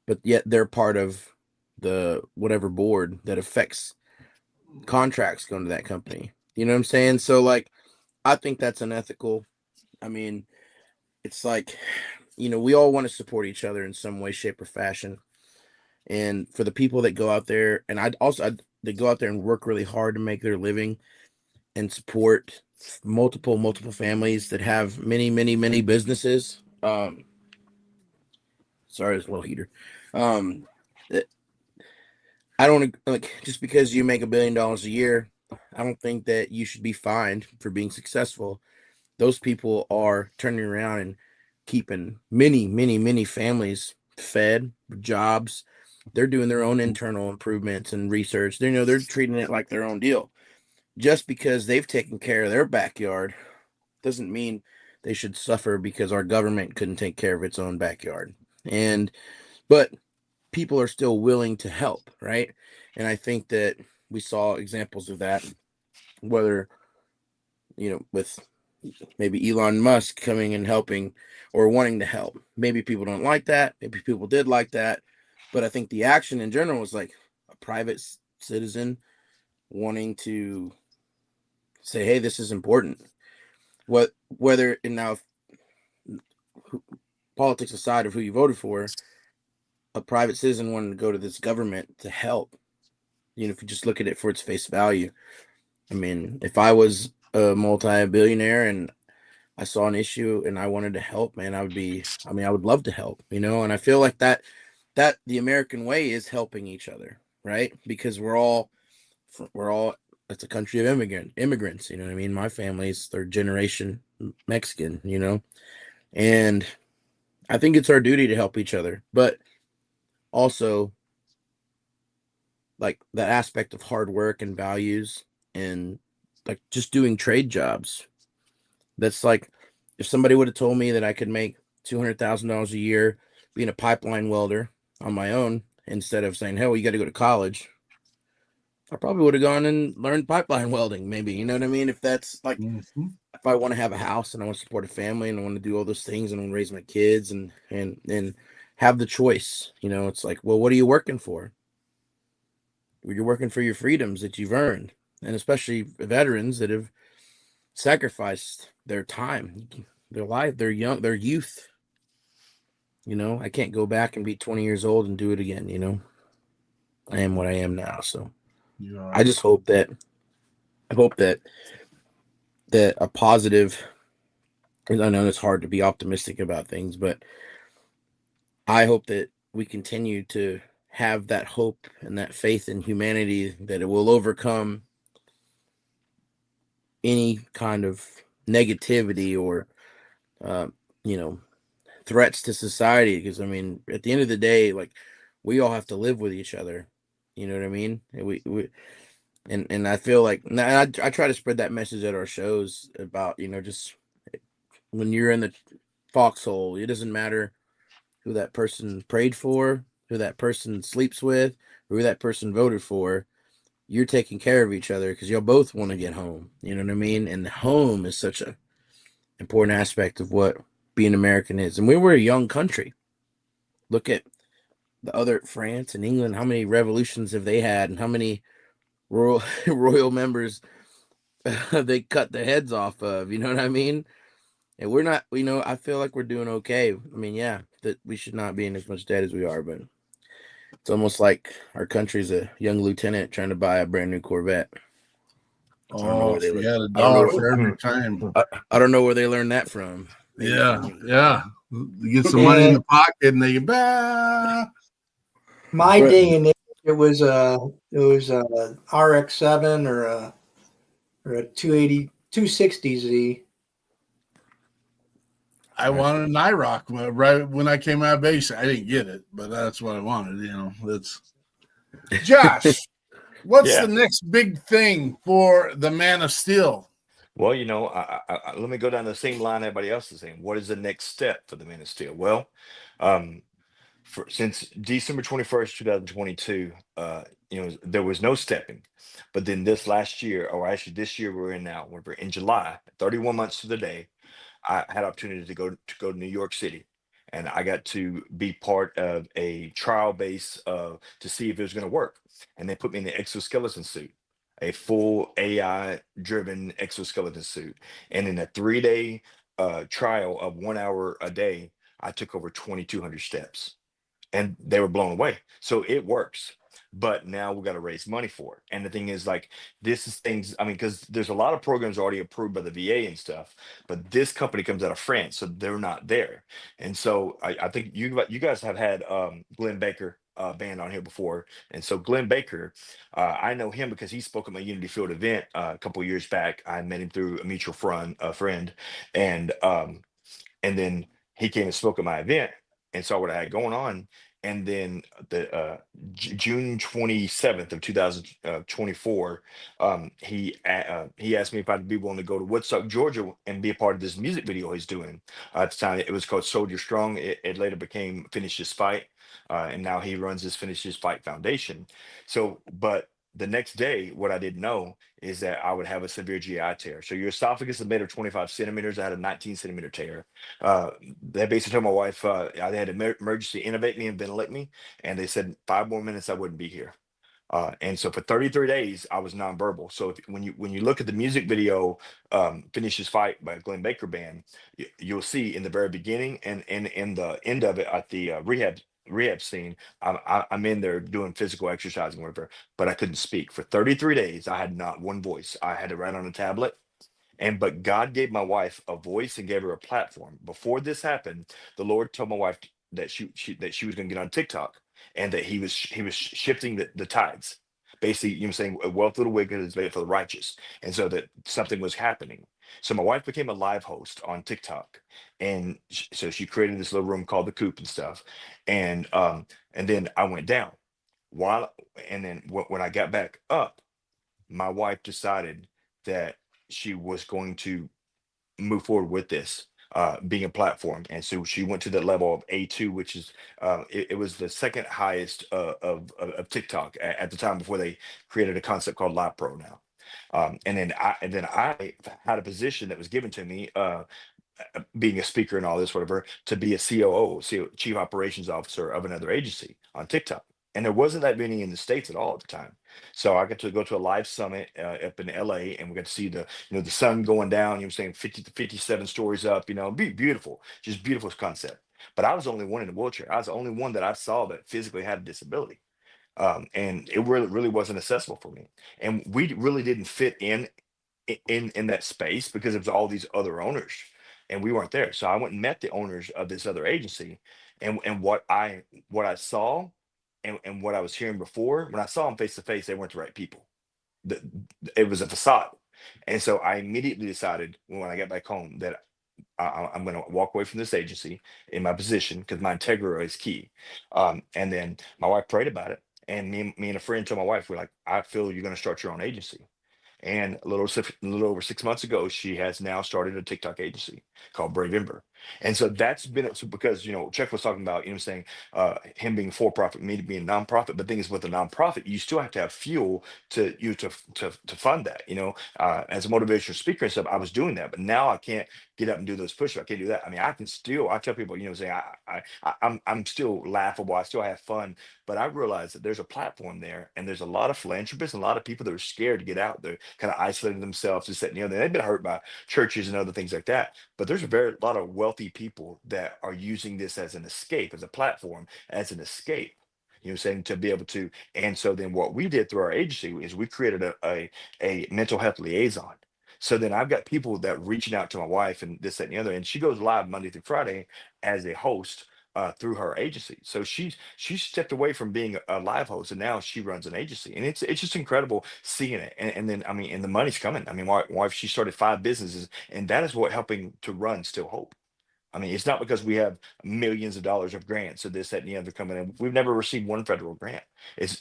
but yet they're part of the whatever board that affects contracts going to that company. You know what I'm saying? So, like, I think that's unethical. I mean, it's like, we all want to support each other in some way, shape, or fashion. And for the people that go out there, and they go out there and work really hard to make their living and support multiple families that have many businesses. Sorry, it's a little heater. I don't like just because you make $1 billion a year, I don't think that you should be fined for being successful. Those people are turning around and keeping many families fed, jobs. They're doing their own internal improvements and research. They're treating it like their own deal. Just because they've taken care of their backyard doesn't mean they should suffer because our government couldn't take care of its own backyard. But people are still willing to help, right? And I think that we saw examples of that, whether, with maybe Elon Musk coming and helping or wanting to help. Maybe people don't like that. Maybe people did like that. But I think the action in general was like a private citizen wanting to say, hey, this is important. Politics aside of who you voted for, a private citizen wanted to go to this government to help. If you just look at it for its face value. I mean, if I was a multi-billionaire and I saw an issue and I wanted to help, man, I would love to help, and I feel like that the American way is helping each other, right? Because we're all it's a country of immigrants, you know what I mean? My family's third generation Mexican, and I think it's our duty to help each other, but also like that aspect of hard work and values and like just doing trade jobs. That's like, if somebody would have told me that I could make $200,000 a year being a pipeline welder on my own, instead of saying, hey, well, you got to go to college, I probably would have gone and learned pipeline welding, maybe, you know what I mean? If that's like, if I want to have a house and I want to support a family and I want to do all those things and I want to raise my kids and have the choice, it's like, well, what are you working for? You're working for your freedoms that you've earned, and especially veterans that have sacrificed their time, their life, their youth. I can't go back and be 20 years old and do it again. I am what I am now, so I just hope that a positive. I know it's hard to be optimistic about things, but I hope that we continue to have that hope and that faith in humanity that it will overcome any kind of negativity or threats to society. Because I mean, at the end of the day, like, we all have to live with each other, you know what I mean? And I feel like, and I try to spread that message at our shows about, just when you're in the foxhole, it doesn't matter who that person prayed for, who that person sleeps with, or who that person voted for. You're taking care of each other because you'll both want to get home. You know what I mean? And home is such a important aspect of what being American is. And we were a young country. Look at the other France and England. How many revolutions have they had, and how many royal members they cut the heads off of? You know what I mean? And we're not. I feel like we're doing okay. I mean, yeah, that we should not be in as much debt as we are, but it's almost like our country's a young lieutenant trying to buy a brand new Corvette. Oh, if you had $1 for every time. I don't know where they learned that from. Yeah. You get some money in the pocket and they My day and age, it was a RX-7 or a 260Z. I wanted an IROC right when I came out of base. I didn't get it, but that's what I wanted. That's Josh. What's Yeah. the next big thing for the Man of Steel? Well, let me go down the same line everybody else is saying. What is the next step for the Man of Steel? Well, um, since December 21st, 2022, there was no stepping. But then this last year, or actually this year we're in now, we're in July, 31 months to the day, I had opportunity to go to New York City, and I got to be part of a trial base to see if it was going to work. And they put me in the exoskeleton suit, a full AI driven exoskeleton suit. And in a 3 day trial of 1 hour a day, I took over 2,200 steps, and they were blown away. So it works. But now we got to raise money for it. And the thing is, like, this is things, I mean, because there's a lot of programs already approved by the VA and stuff, but this company comes out of France, so they're not there. And so I think you guys have had Glenn Baker band on here before. And so Glenn Baker, I know him because he spoke at my Unity Field event a couple years back. I met him through a mutual friend, and then he came and spoke at my event and saw what I had going on. And then the June 27th of 2024, he asked me if I'd be willing to go to Woodstock, Georgia, and be a part of this music video he's doing. At the time, it was called Soldier Strong. It later became Finish This Fight, and now he runs this Finish This Fight Foundation. So, but the next day, what I didn't know is that I would have a severe GI tear. So your esophagus is made of 25 centimeters. I had a 19-centimeter tear. They basically told my wife they had to emergency intubate me and ventilate me, and they said 5 more minutes I wouldn't be here. And so for 33 days I was nonverbal. So when you look at the music video, "Finish This Fight" by Glenn Baker Band, you'll see in the very beginning and in the end of it at the rehab scene, I'm in there doing physical exercise and whatever, but I couldn't speak for 33 days. I had not one voice. I had to write on a tablet. But God gave my wife a voice and gave her a platform. Before this happened, the Lord told my wife that she was going to get on TikTok, and that he was shifting the tides. Basically, saying wealth of the wicked is made for the righteous, and so that something was happening. So my wife became a live host on TikTok, and so she created this little room called the Coop and stuff, and then I went down while, and then when I got back up, my wife decided that she was going to move forward with this being a platform. And so she went to the level of A2, which is it was the second highest of TikTok at the time, before they created a concept called Live Pro now. And then I had a position that was given to me, being a speaker and all this, whatever, to be a COO, Chief Operations Officer of another agency on TikTok. And there wasn't that many in the States at all at the time. So I got to go to a live summit up in LA, and we got to see the sun going down, saying 50 to 57 stories up, beautiful, just beautiful concept. But I was the only one in a wheelchair. I was the only one that I saw that physically had a disability. And it really wasn't accessible for me. And we really didn't fit in that space because it was all these other owners, and we weren't there. So I went and met the owners of this other agency, and what I saw, and what I was hearing before, when I saw them face to face, they weren't the right people. The, it was a facade. And so I immediately decided when I got back home that I'm going to walk away from this agency in my position, because my integrity is key. And then my wife prayed about it, and me and a friend told my wife, we're like, I feel you're going to start your own agency. And a little over 6 months ago, she has now started a TikTok agency called Brave Ember. And so that's been because, Chuck was talking about, saying him being for profit, me being nonprofit. But the thing is, with a nonprofit, you still have to have fuel to fund that. As a motivational speaker and stuff, I was doing that, but now I can't get up and do those push-ups. I can't do that. I mean, I tell people, saying I'm still laughable. I still have fun, but I realize that there's a platform there, and there's a lot of philanthropists and a lot of people that are scared to get out there, kind of isolating themselves, and that, they've been hurt by churches and other things like that. But there's a lot of wealthy people that are using this as an escape, as a platform, as an escape. Saying, to be able to. And so then what we did through our agency is we created a mental health liaison. So then I've got people that reaching out to my wife and this, that, and the other, and she goes live Monday through Friday as a host through her agency. So she's stepped away from being a live host, and now she runs an agency, and it's just incredible seeing it. And then, I mean, and the money's coming. I mean, my wife, she started 5 businesses, and that is what helping to run Still Hope. I mean, it's not because we have millions of dollars of grants or this, that, and the other coming in. We've never received one federal grant.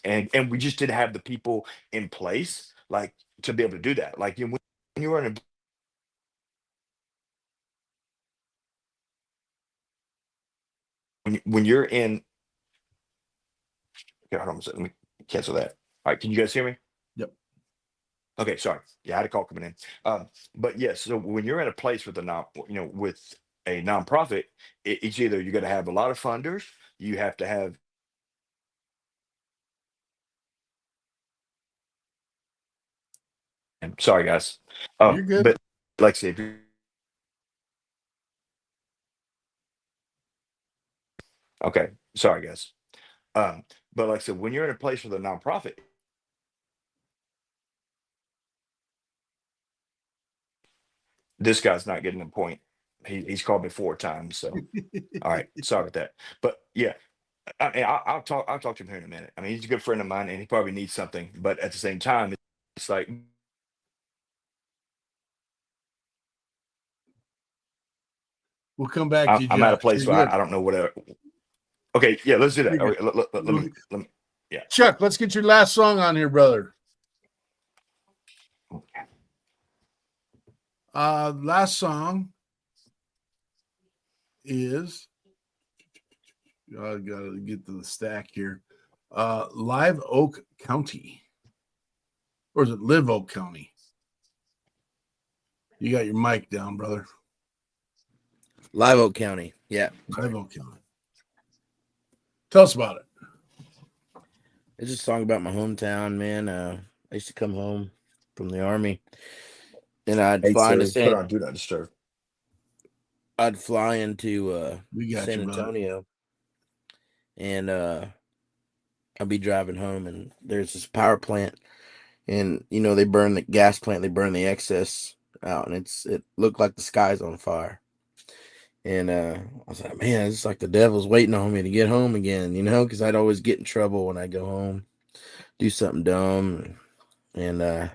And we just didn't have the people in place like to be able to do that. Like when you were in when you're in. Okay, hold on a second. Let me cancel that. All right, can you guys hear me? Yep. Okay, sorry. Yeah, I had a call coming in. But yes, so when you're in a place with with a nonprofit, it's either you're going to have a lot of funders, you have to have. Sorry, guys. You're good. But like I said, okay, sorry, guys. But like I said, when you're in a place with a nonprofit, this guy's not getting the point. He's called me 4 times. So, all right, sorry about that. But yeah, I'll talk to him here in a minute. I mean, he's a good friend of mine, and he probably needs something. But at the same time, it's like we'll come back to you. I'm at a place You're where good. I don't know what. Okay, yeah, let's do that. You're Okay, let me. Yeah, Chuck, let's get your last song on here, brother. Last song is I gotta get to the stack here. Live Oak County. Or is it Live Oak County? You got your mic down, brother. Live Oak County. Yeah. Live Oak County. Tell us about it. It's just a song about my hometown, man. I used to come home from the Army, and I'd fly into put on Do Not Disturb. I'd fly into San you, Antonio, and I'd be driving home, and there's this power plant, and they burn the gas plant, they burn the excess out, and it looked like the sky's on fire. And I was like, man, it's like the devil's waiting on me to get home again, because I'd always get in trouble when I go home, do something dumb. And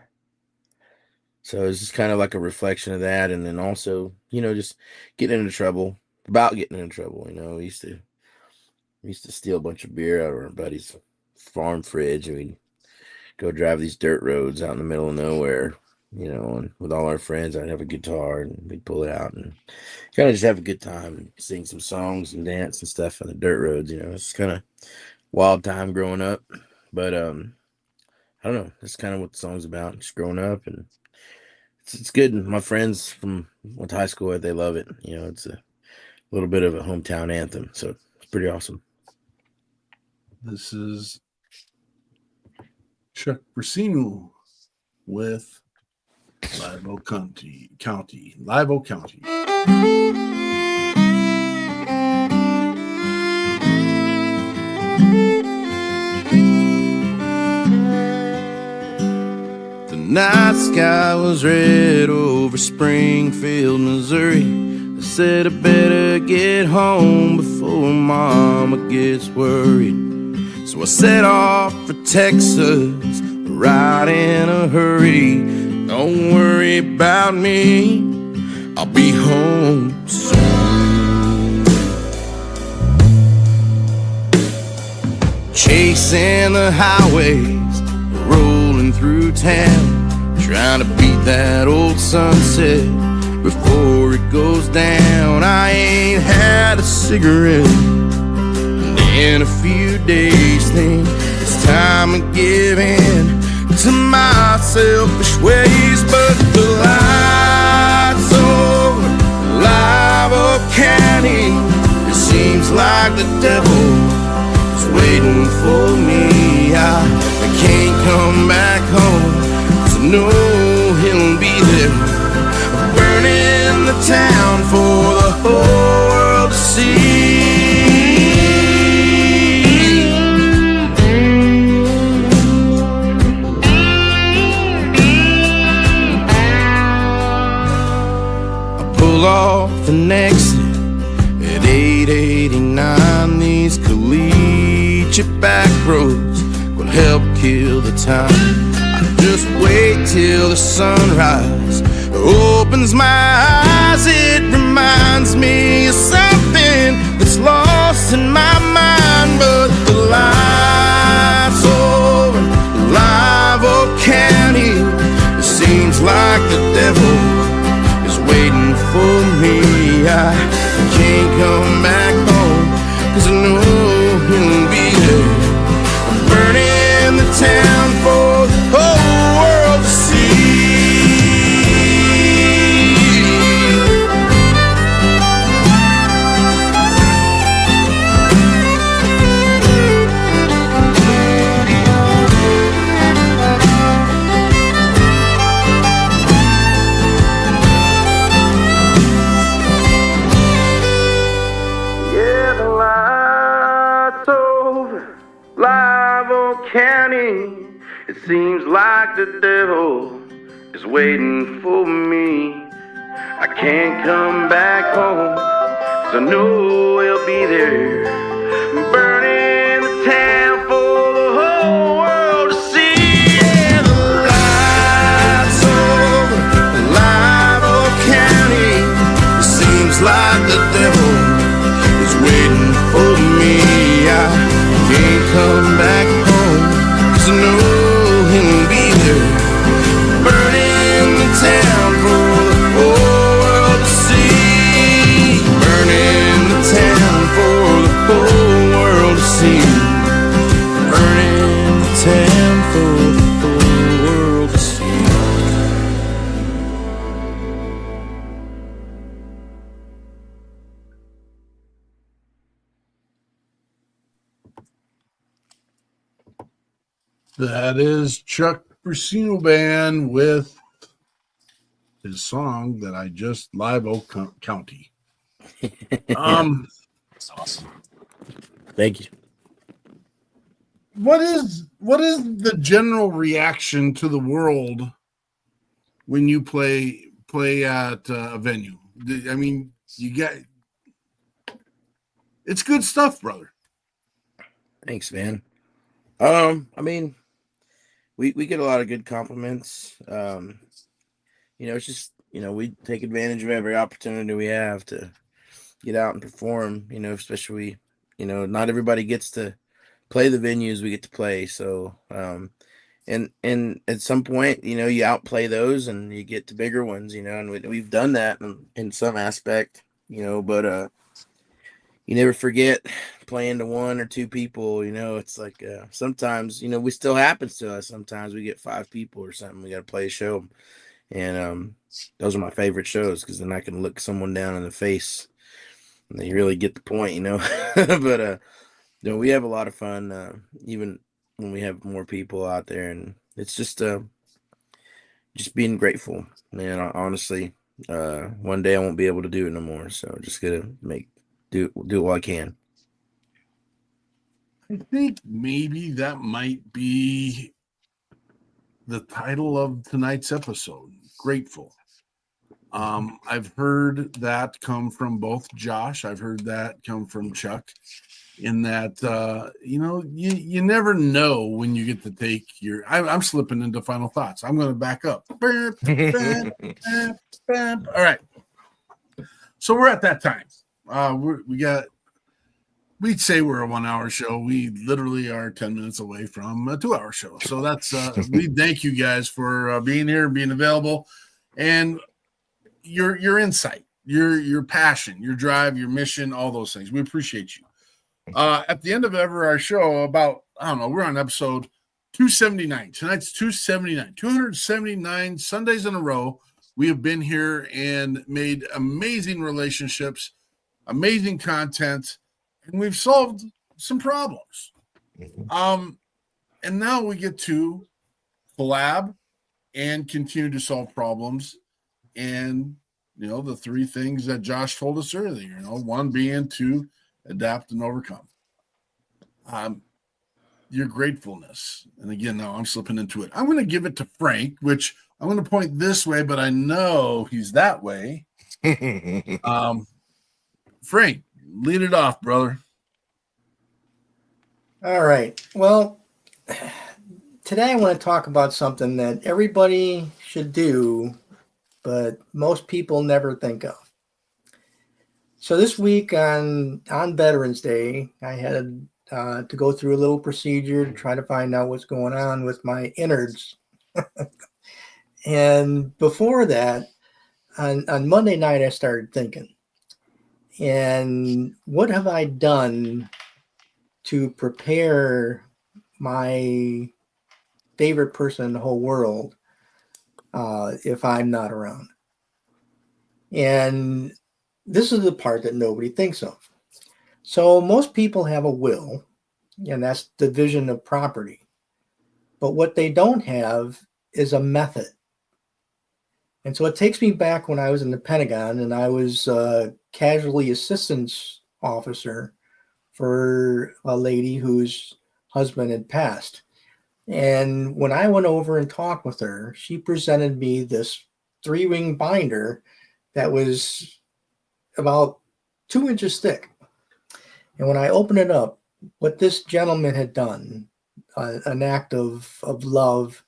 so it's just kind of like a reflection of that. And then also, just getting into trouble, we used to steal a bunch of beer out of our buddy's farm fridge, and we'd go drive these dirt roads out in the middle of nowhere. And with all our friends, I'd have a guitar and we'd pull it out and kind of just have a good time and sing some songs and dance and stuff on the dirt roads. It's kind of wild time growing up, but I don't know. That's kind of what the song's about. Just growing up, and it's good. And my friends from went to high school with, they love it. It's a little bit of a hometown anthem, so it's pretty awesome. This is Chuck Brasino with Live Oak County. Live Oak County. The night sky was red over Springfield, Missouri. I said I better get home before Mama gets worried. So I set off for Texas right in a hurry. Don't worry about me, I'll be home soon. Chasing the highways, rolling through town, trying to beat that old sunset before it goes down. I ain't had a cigarette in a few days, think it's time to give in to my selfish ways. But the lights over Live Oak County, it seems like the devil is waiting for me. I can't come back home, 'cause I know he'll be there, burning the town for the whole world to see. Off an exit at 889. These collegiate back roads will help kill the time. I just wait till the sunrise opens my eyes. It reminds me is something that's lost in my mind, but the lights over Live Oak County, it seems like the devil is waiting for me. I can't come back home, 'cause I know he'll be there, burning the town for the whole world to see. Yeah, the lights over Live Oak County, it seems like the devil is waiting for me. I can't come back home, 'cause I know he'll be there, burning the town for the whole world to see. Yeah, the lights over Live Oak County, it seems like the devil is waiting for me. I can't come back home, 'cause I know he'll be there, burning the town for the whole world to see. Burning the town for the whole world to see. Burning the town for the whole world to see. That is Chuck Brasino Band with his song that I just Live Oak County. That's awesome. Thank you. What is the general reaction to the world when you play at a venue? I mean, it's good stuff, brother. Thanks, man. I mean, we get a lot of good compliments. It's just, we take advantage of every opportunity we have to get out and perform, especially, not everybody gets to play the venues we get to play. So, and at some point, you outplay those and you get to bigger ones, and we've done that in some aspect, but, you never forget playing to one or two people, it's like, sometimes, we still happens to us. Sometimes we get 5 people or something. We got to play a show. And, those are my favorite shows, because then I can look someone down in the face and they really get the point, but, we have a lot of fun, even when we have more people out there, and it's just being grateful, man. Honestly, one day I won't be able to do it no more. So just gotta do what I can. I think maybe that might be the title of tonight's episode, Grateful. I've heard that come from both Josh. I've heard that come from Chuck, in that, you never know when you get to take I'm slipping into final thoughts. I'm going to back up. All right. So we're at that time. We'd say we're a 1-hour show. We literally are 10 minutes away from a 2-hour show. So that's, we thank you guys for being here, being available, and your insight, your passion, your drive, your mission, all those things. We appreciate you. At the end of our show, we're on episode 279. Tonight's 279 Sundays in a row. We have been here and made amazing relationships, amazing content, and we've solved some problems. And now we get to collab and continue to solve problems. And, the 3 things that Josh told us earlier, one being to adapt and overcome. Your gratefulness. And again, now I'm slipping into it. I'm going to give it to Frank, which I'm going to point this way, but I know he's that way. Frank, lead it off, brother. All right. Well, today I want to talk about something that everybody should do, but most people never think of. So this week on Veterans Day, I had to go through a little procedure to try to find out what's going on with my innards. And before that, on Monday night, I started thinking, and what have I done to prepare my favorite person in the whole world if I'm not around? And this is the part that nobody thinks of. So most people have a will, and that's division of property. But what they don't have is a method. And so it takes me back when I was in the Pentagon and I was a casualty assistance officer for a lady whose husband had passed. And when I went over and talked with her, she presented me this 3-ring binder that was about 2 inches thick. And when I opened it up, what this gentleman had done, an act of love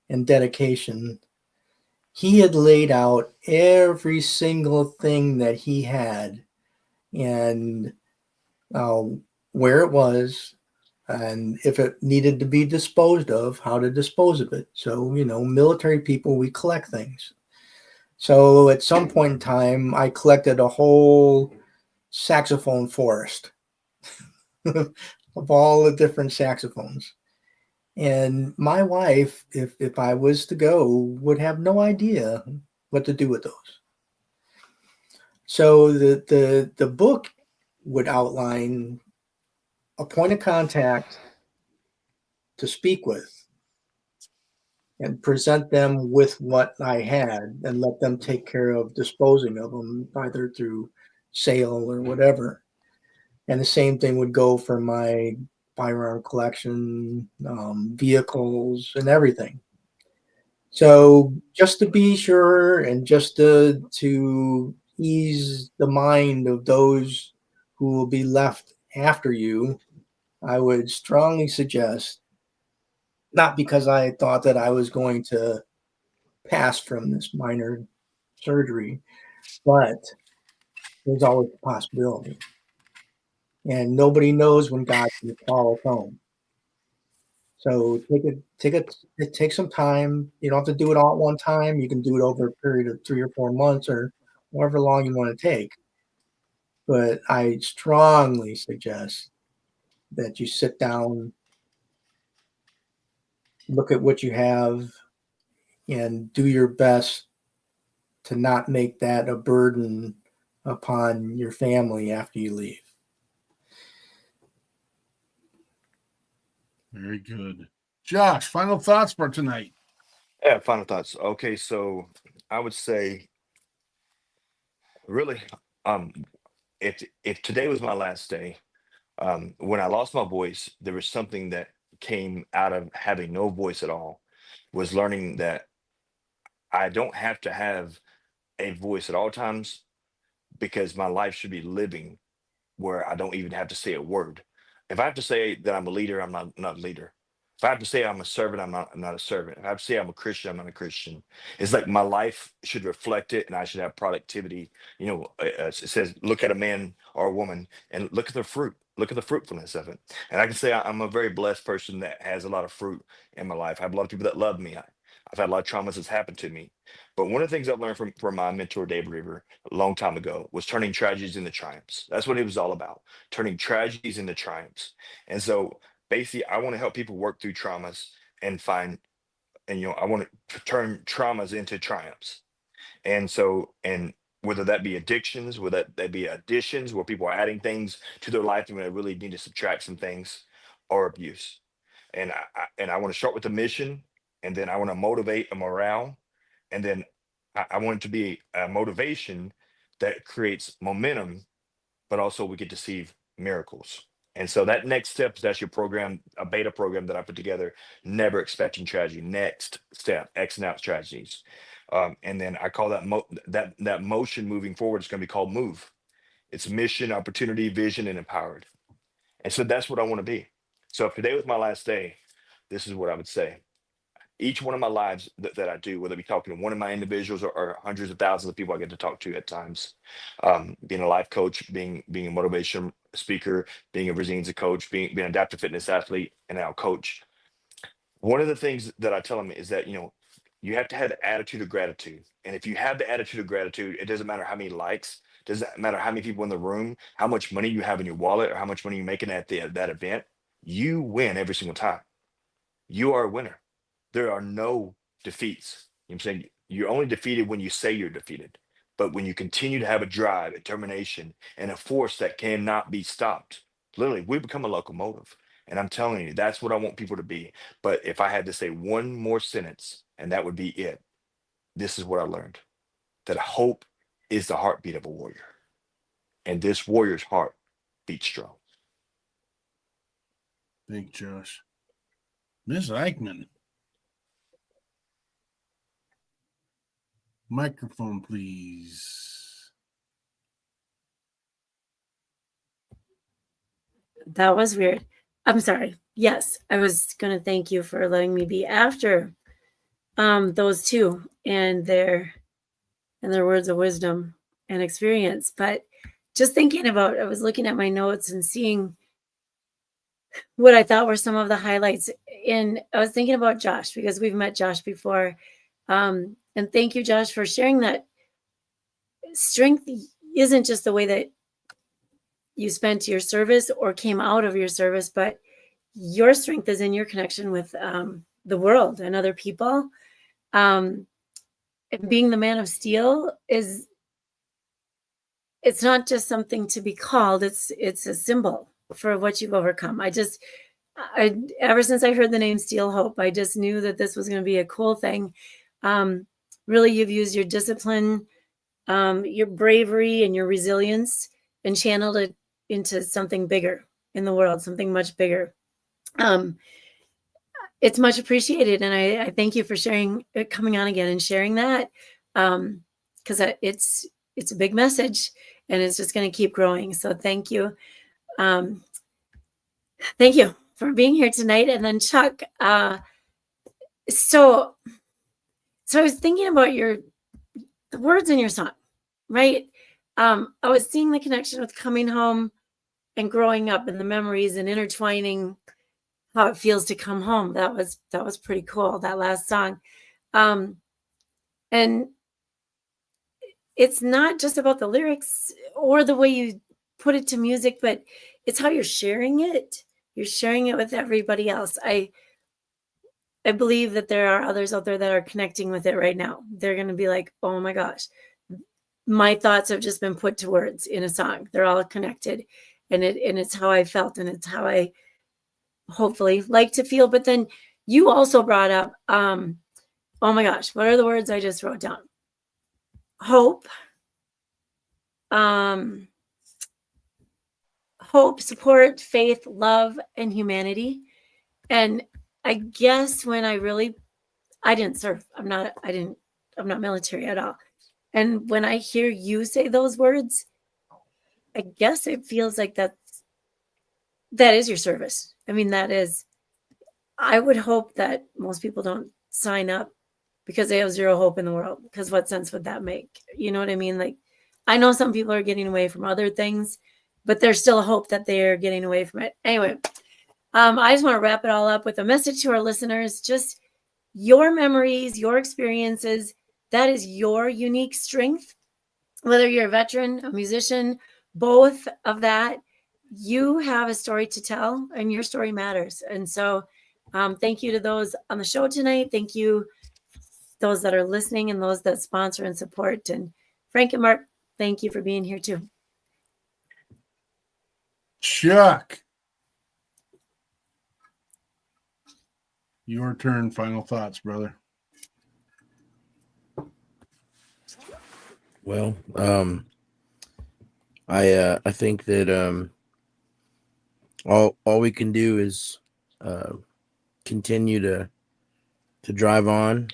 and dedication, he had laid out every single thing that he had and where it was, and if it needed to be disposed of, how to dispose of it. So, military people, we collect things. So at some point in time, I collected a whole saxophone forest of all the different saxophones. And my wife, if I was to go, would have no idea what to do with those. So the book would outline a point of contact to speak with and present them with what I had and let them take care of disposing of them either through sale or whatever. And the same thing would go for my firearm collection, vehicles, and everything. So just to be sure and just to ease the mind of those who will be left after you, I would strongly suggest, not because I thought that I was going to pass from this minor surgery, but there's always a possibility. And nobody knows when God's going to call us home. So take some time. You don't have to do it all at one time. You can do it over a period of 3 or 4 months or however long you want to take. But I strongly suggest that you sit down, look at what you have, and do your best to not make that a burden upon your family after you leave. Very good. Josh, final thoughts for tonight. Yeah, final thoughts. Okay, so I would say really, if today was my last day, when I lost my voice, there was something that came out of having no voice at all, was learning that I don't have to have a voice at all times because my life should be living where I don't even have to say a word. If I have to say that I'm a leader, I'm not a leader. If I have to say I'm a servant, I'm not a servant. If I have to say I'm a Christian, I'm not a Christian. It's like my life should reflect it, and I should have productivity. It says, look at a man or a woman and look at the fruit. Look at the fruitfulness of it. And I can say I'm a very blessed person that has a lot of fruit in my life. I have a lot of people that love me. I've had a lot of traumas that's happened to me. But one of the things I've learned from my mentor, Dave River, a long time ago, was turning tragedies into triumphs. That's what it was all about, turning tragedies into triumphs. And so basically, I want to help people work through traumas and find, and I want to turn traumas into triumphs. And so, and whether that be addictions, whether that be additions, where people are adding things to their life and they really need to subtract some things, or abuse. And I want to start with the mission, and then I want to motivate a morale, and then I want it to be a motivation that creates momentum, but also we get to see miracles. And so that next step is actually a program, a beta program that I put together, Never Expecting Tragedy. Next step, X and out strategies. And then I call that that motion moving forward is going to be called Move. It's mission, opportunity, vision, and empowered. And so that's what I want to be. So if today was my last day, this is what I would say. each one of my lives that I do, whether it be talking to one of my individuals or hundreds of thousands of people I get to talk to at times, being a life coach, being a motivation speaker, being a resilience coach, being an adaptive fitness athlete, and now coach. One of the things that I tell them is that, you have to have the attitude of gratitude. And if you have the attitude of gratitude, it doesn't matter how many likes, doesn't matter how many people in the room, how much money you have in your wallet, or how much money you're making at that event, you win every single time. You are a winner. There are no defeats. You know what I'm saying? You're only defeated when you say you're defeated. But when you continue to have a drive, a determination, and a force that cannot be stopped, literally, we become a locomotive. And I'm telling you, that's what I want people to be. But if I had to say one more sentence, and that would be it, this is what I learned, that hope is the heartbeat of a warrior. And this warrior's heart beats strong. Thank you, Josh. Ms. Eichmann. Microphone, please. That was weird. I'm sorry. Yes, I was going to thank you for letting me be after those two and their words of wisdom and experience. But just thinking about, I was looking at my notes and seeing what I thought were some of the highlights. And I was thinking about Josh, because we've met Josh before. And thank you, Josh, for sharing that strength isn't just the way that you spent your service or came out of your service, but your strength is in your connection with the world and other people. Being the man of steel it's not just something to be called, it's a symbol for what you've overcome. Ever since I heard the name Steel Hope, I just knew that this was going to be a cool thing. Really, you've used your discipline, your bravery, and your resilience, and channeled it into something bigger in the world, something much bigger. It's much appreciated, and I thank you for coming on again and sharing that, because it's a big message, and it's just going to keep growing. So thank you. Thank you for being here tonight. And then Chuck, so I was thinking about the words in your song, right? I was seeing the connection with coming home and growing up and the memories and intertwining how it feels to come home. That was pretty cool, that last song. And it's not just about the lyrics or the way you put it to music, but it's how you're sharing it. You're sharing it with everybody else. I believe that there are others out there that are connecting with it right now. They're going to be like, oh my gosh, my thoughts have just been put to words in a song. They're all connected, and it's how I felt, and it's how I hopefully like to feel. But then you also brought up, oh my gosh, what are the words I just wrote down? Hope, hope, support, faith, love, and humanity. And I guess when I didn't serve, I'm not military at all. And when I hear you say those words, I guess it feels like that is your service. I mean, I would hope that most people don't sign up because they have zero hope in the world, because what sense would that make? You know what I mean? Like, I know some people are getting away from other things, but there's still a hope that they're getting away from it. Anyway, I just want to wrap it all up with a message to our listeners. Just your memories, your experiences, that is your unique strength. Whether you're a veteran, a musician, both of that, you have a story to tell, and your story matters. And so thank you to those on the show tonight. Thank you, those that are listening and those that sponsor and support. And Frank and Mark, thank you for being here too. Chuck, your turn. Final thoughts, brother. Well, I think that all we can do is continue to drive on,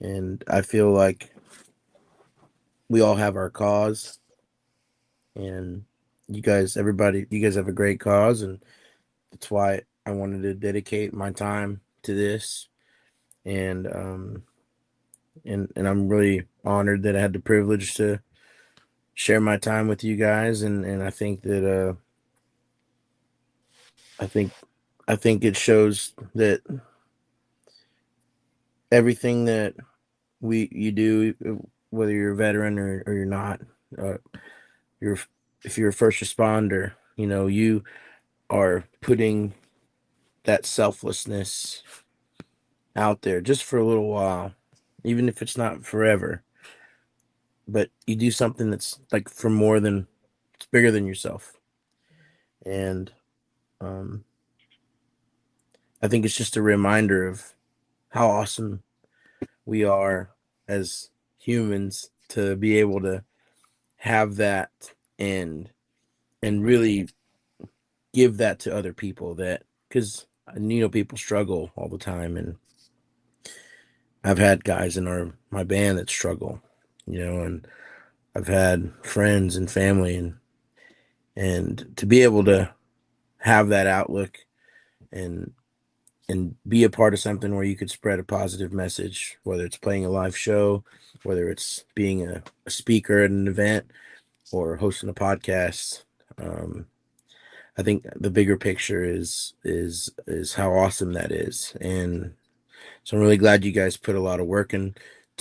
and I feel like we all have our cause, and you guys have a great cause, and that's why I wanted to dedicate my time to this, and I'm really honored that I had the privilege to share my time with you guys, and I think that I think it shows that everything that you do, whether you're a veteran or you're not, uh, you're if you're a first responder, you are putting that selflessness out there just for a little while, even if it's not forever. But you do something that's like for more than it's bigger than yourself, and um, I think it's just a reminder of how awesome we are as humans to be able to have that and really give that to other people, that because people struggle all the time, and I've had guys in my band that struggle, and I've had friends and family, and to be able to have that outlook and be a part of something where you could spread a positive message, whether it's playing a live show, whether it's being a speaker at an event or hosting a podcast. I think the bigger picture is how awesome that is. And so I'm really glad you guys put a lot of work into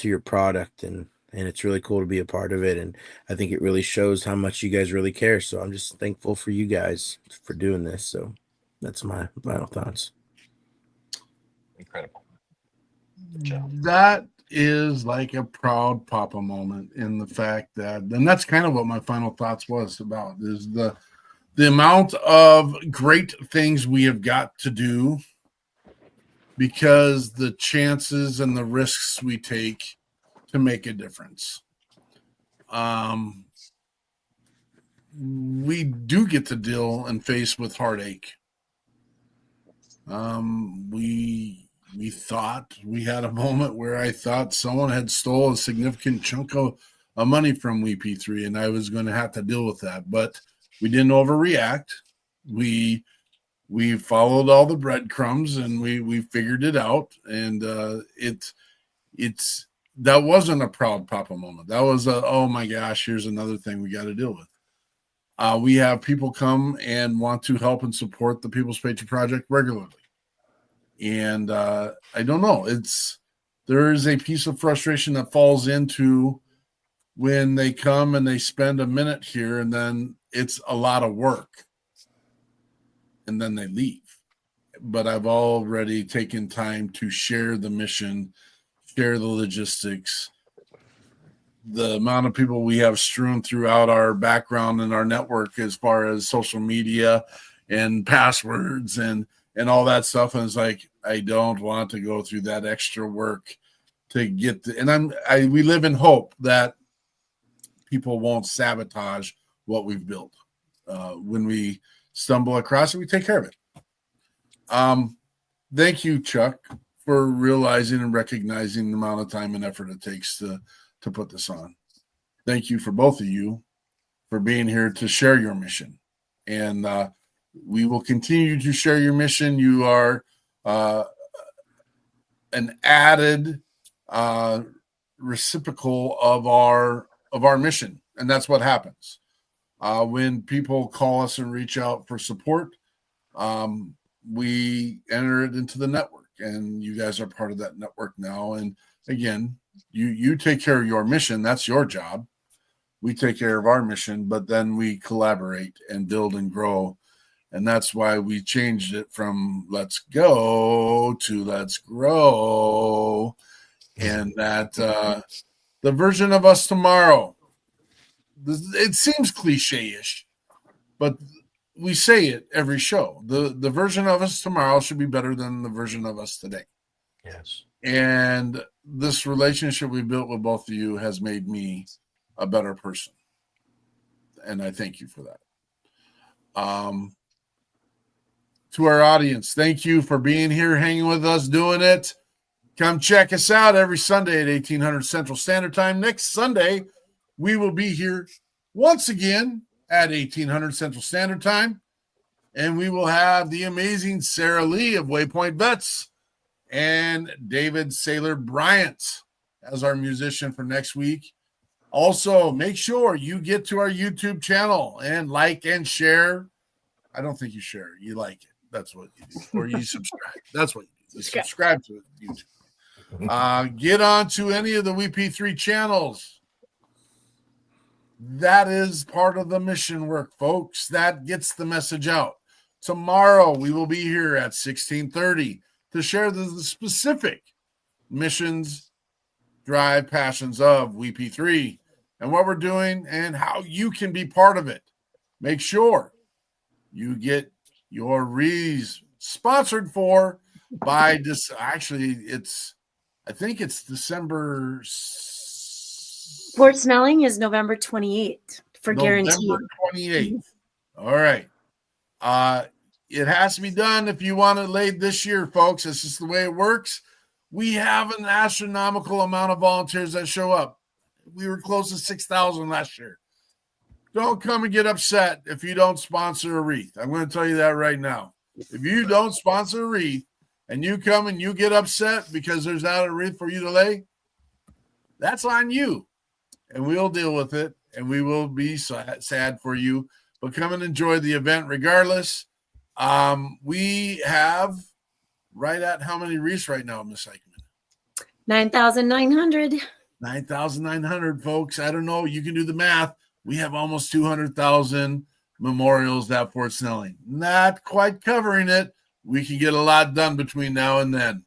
your product, and it's really cool to be a part of it. And I think it really shows how much you guys really care. So I'm just thankful for you guys for doing this. So that's my final thoughts. Incredible. That is like a proud papa moment in the fact that, and that's kind of what my final thoughts was about, is the amount of great things we have got to do because the chances and the risks we take to make a difference. We do get to deal and face with heartache. We thought we had a moment where I thought someone had stole a significant chunk of money from WP3, and I was going to have to deal with that. But we didn't overreact. We followed all the breadcrumbs, and we figured it out. And it's that wasn't a proud papa moment. That was oh my gosh, here's another thing we got to deal with. We have people come and want to help and support the People's Patriot Project regularly. And I don't know. There is a piece of frustration that falls into when they come and they spend a minute here, and then it's a lot of work, and then they leave. But I've already taken time to share the mission, share the logistics, the amount of people we have strewn throughout our background and our network as far as social media and passwords and all that stuff. And it's like, I don't want to go through that extra work to get we live in hope that people won't sabotage what we've built. When we stumble across it, we take care of it. Thank you, Chuck, for realizing and recognizing the amount of time and effort it takes to put this on. Thank you for both of you for being here to share your mission. And we will continue to share your mission. You are an added reciprocal of our mission. And that's what happens. When people call us and reach out for support, we enter it into the network, and you guys are part of that network now. And again, you take care of your mission. That's your job. We take care of our mission, but then we collaborate and build and grow. And that's why we changed it from let's go to let's grow. And that the version of us tomorrow, it seems cliche-ish, but we say it every show. The version of us tomorrow should be better than the version of us today. Yes. And this relationship we built with both of you has made me a better person. And I thank you for that. To our audience, thank you for being here, hanging with us, doing it. Come check us out every Sunday at 1800 Central Standard Time. Next Sunday, we will be here once again at 1800 Central Standard Time. And we will have the amazing Sarah Lee of Waypoint Vets and David Saylor Bryant as our musician for next week. Also, make sure you get to our YouTube channel and like and share. I don't think you share. You like it. That's what you do. Or you subscribe. That's what you do. You subscribe to YouTube. Get on to any of the WP3 channels. That is part of the mission work, folks. That gets the message out. Tomorrow, we will be here at 16:30 to share the specific missions, drive, passions of WP3 and what we're doing and how you can be part of it. Make sure you get your wreaths sponsored for by this. Actually, I think it's December. Fort Snelling is November 28th for guaranteed. November 28th. All right. It has to be done if you want it laid this year, folks. This is the way it works. We have an astronomical amount of volunteers that show up. We were close to 6,000 last year. Don't come and get upset if you don't sponsor a wreath. I'm going to tell you that right now. If you don't sponsor a wreath and you come and you get upset because there's not a wreath for you to lay, that's on you. And we'll deal with it, and we will be sad for you. But come and enjoy the event regardless. We have right at how many wreaths right now, Miss Eichmann? 9,900. 9,900, folks. I don't know. You can do the math. We have almost 200,000 memorials at Fort Snelling. Not quite covering it. We can get a lot done between now and then.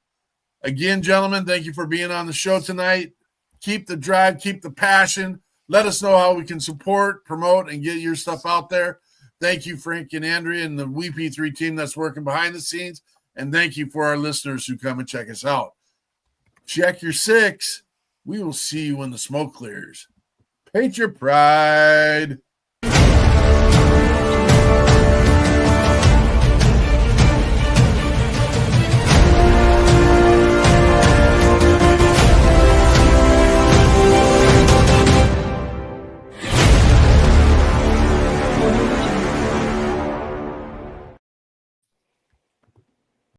Again, gentlemen, thank you for being on the show tonight. Keep the drive, keep the passion. Let us know how we can support, promote, and get your stuff out there. Thank you, Frank and Andrea, and the WP3 team that's working behind the scenes. And thank you for our listeners who come and check us out. Check your 6. We will see you when the smoke clears. Patriot Pride.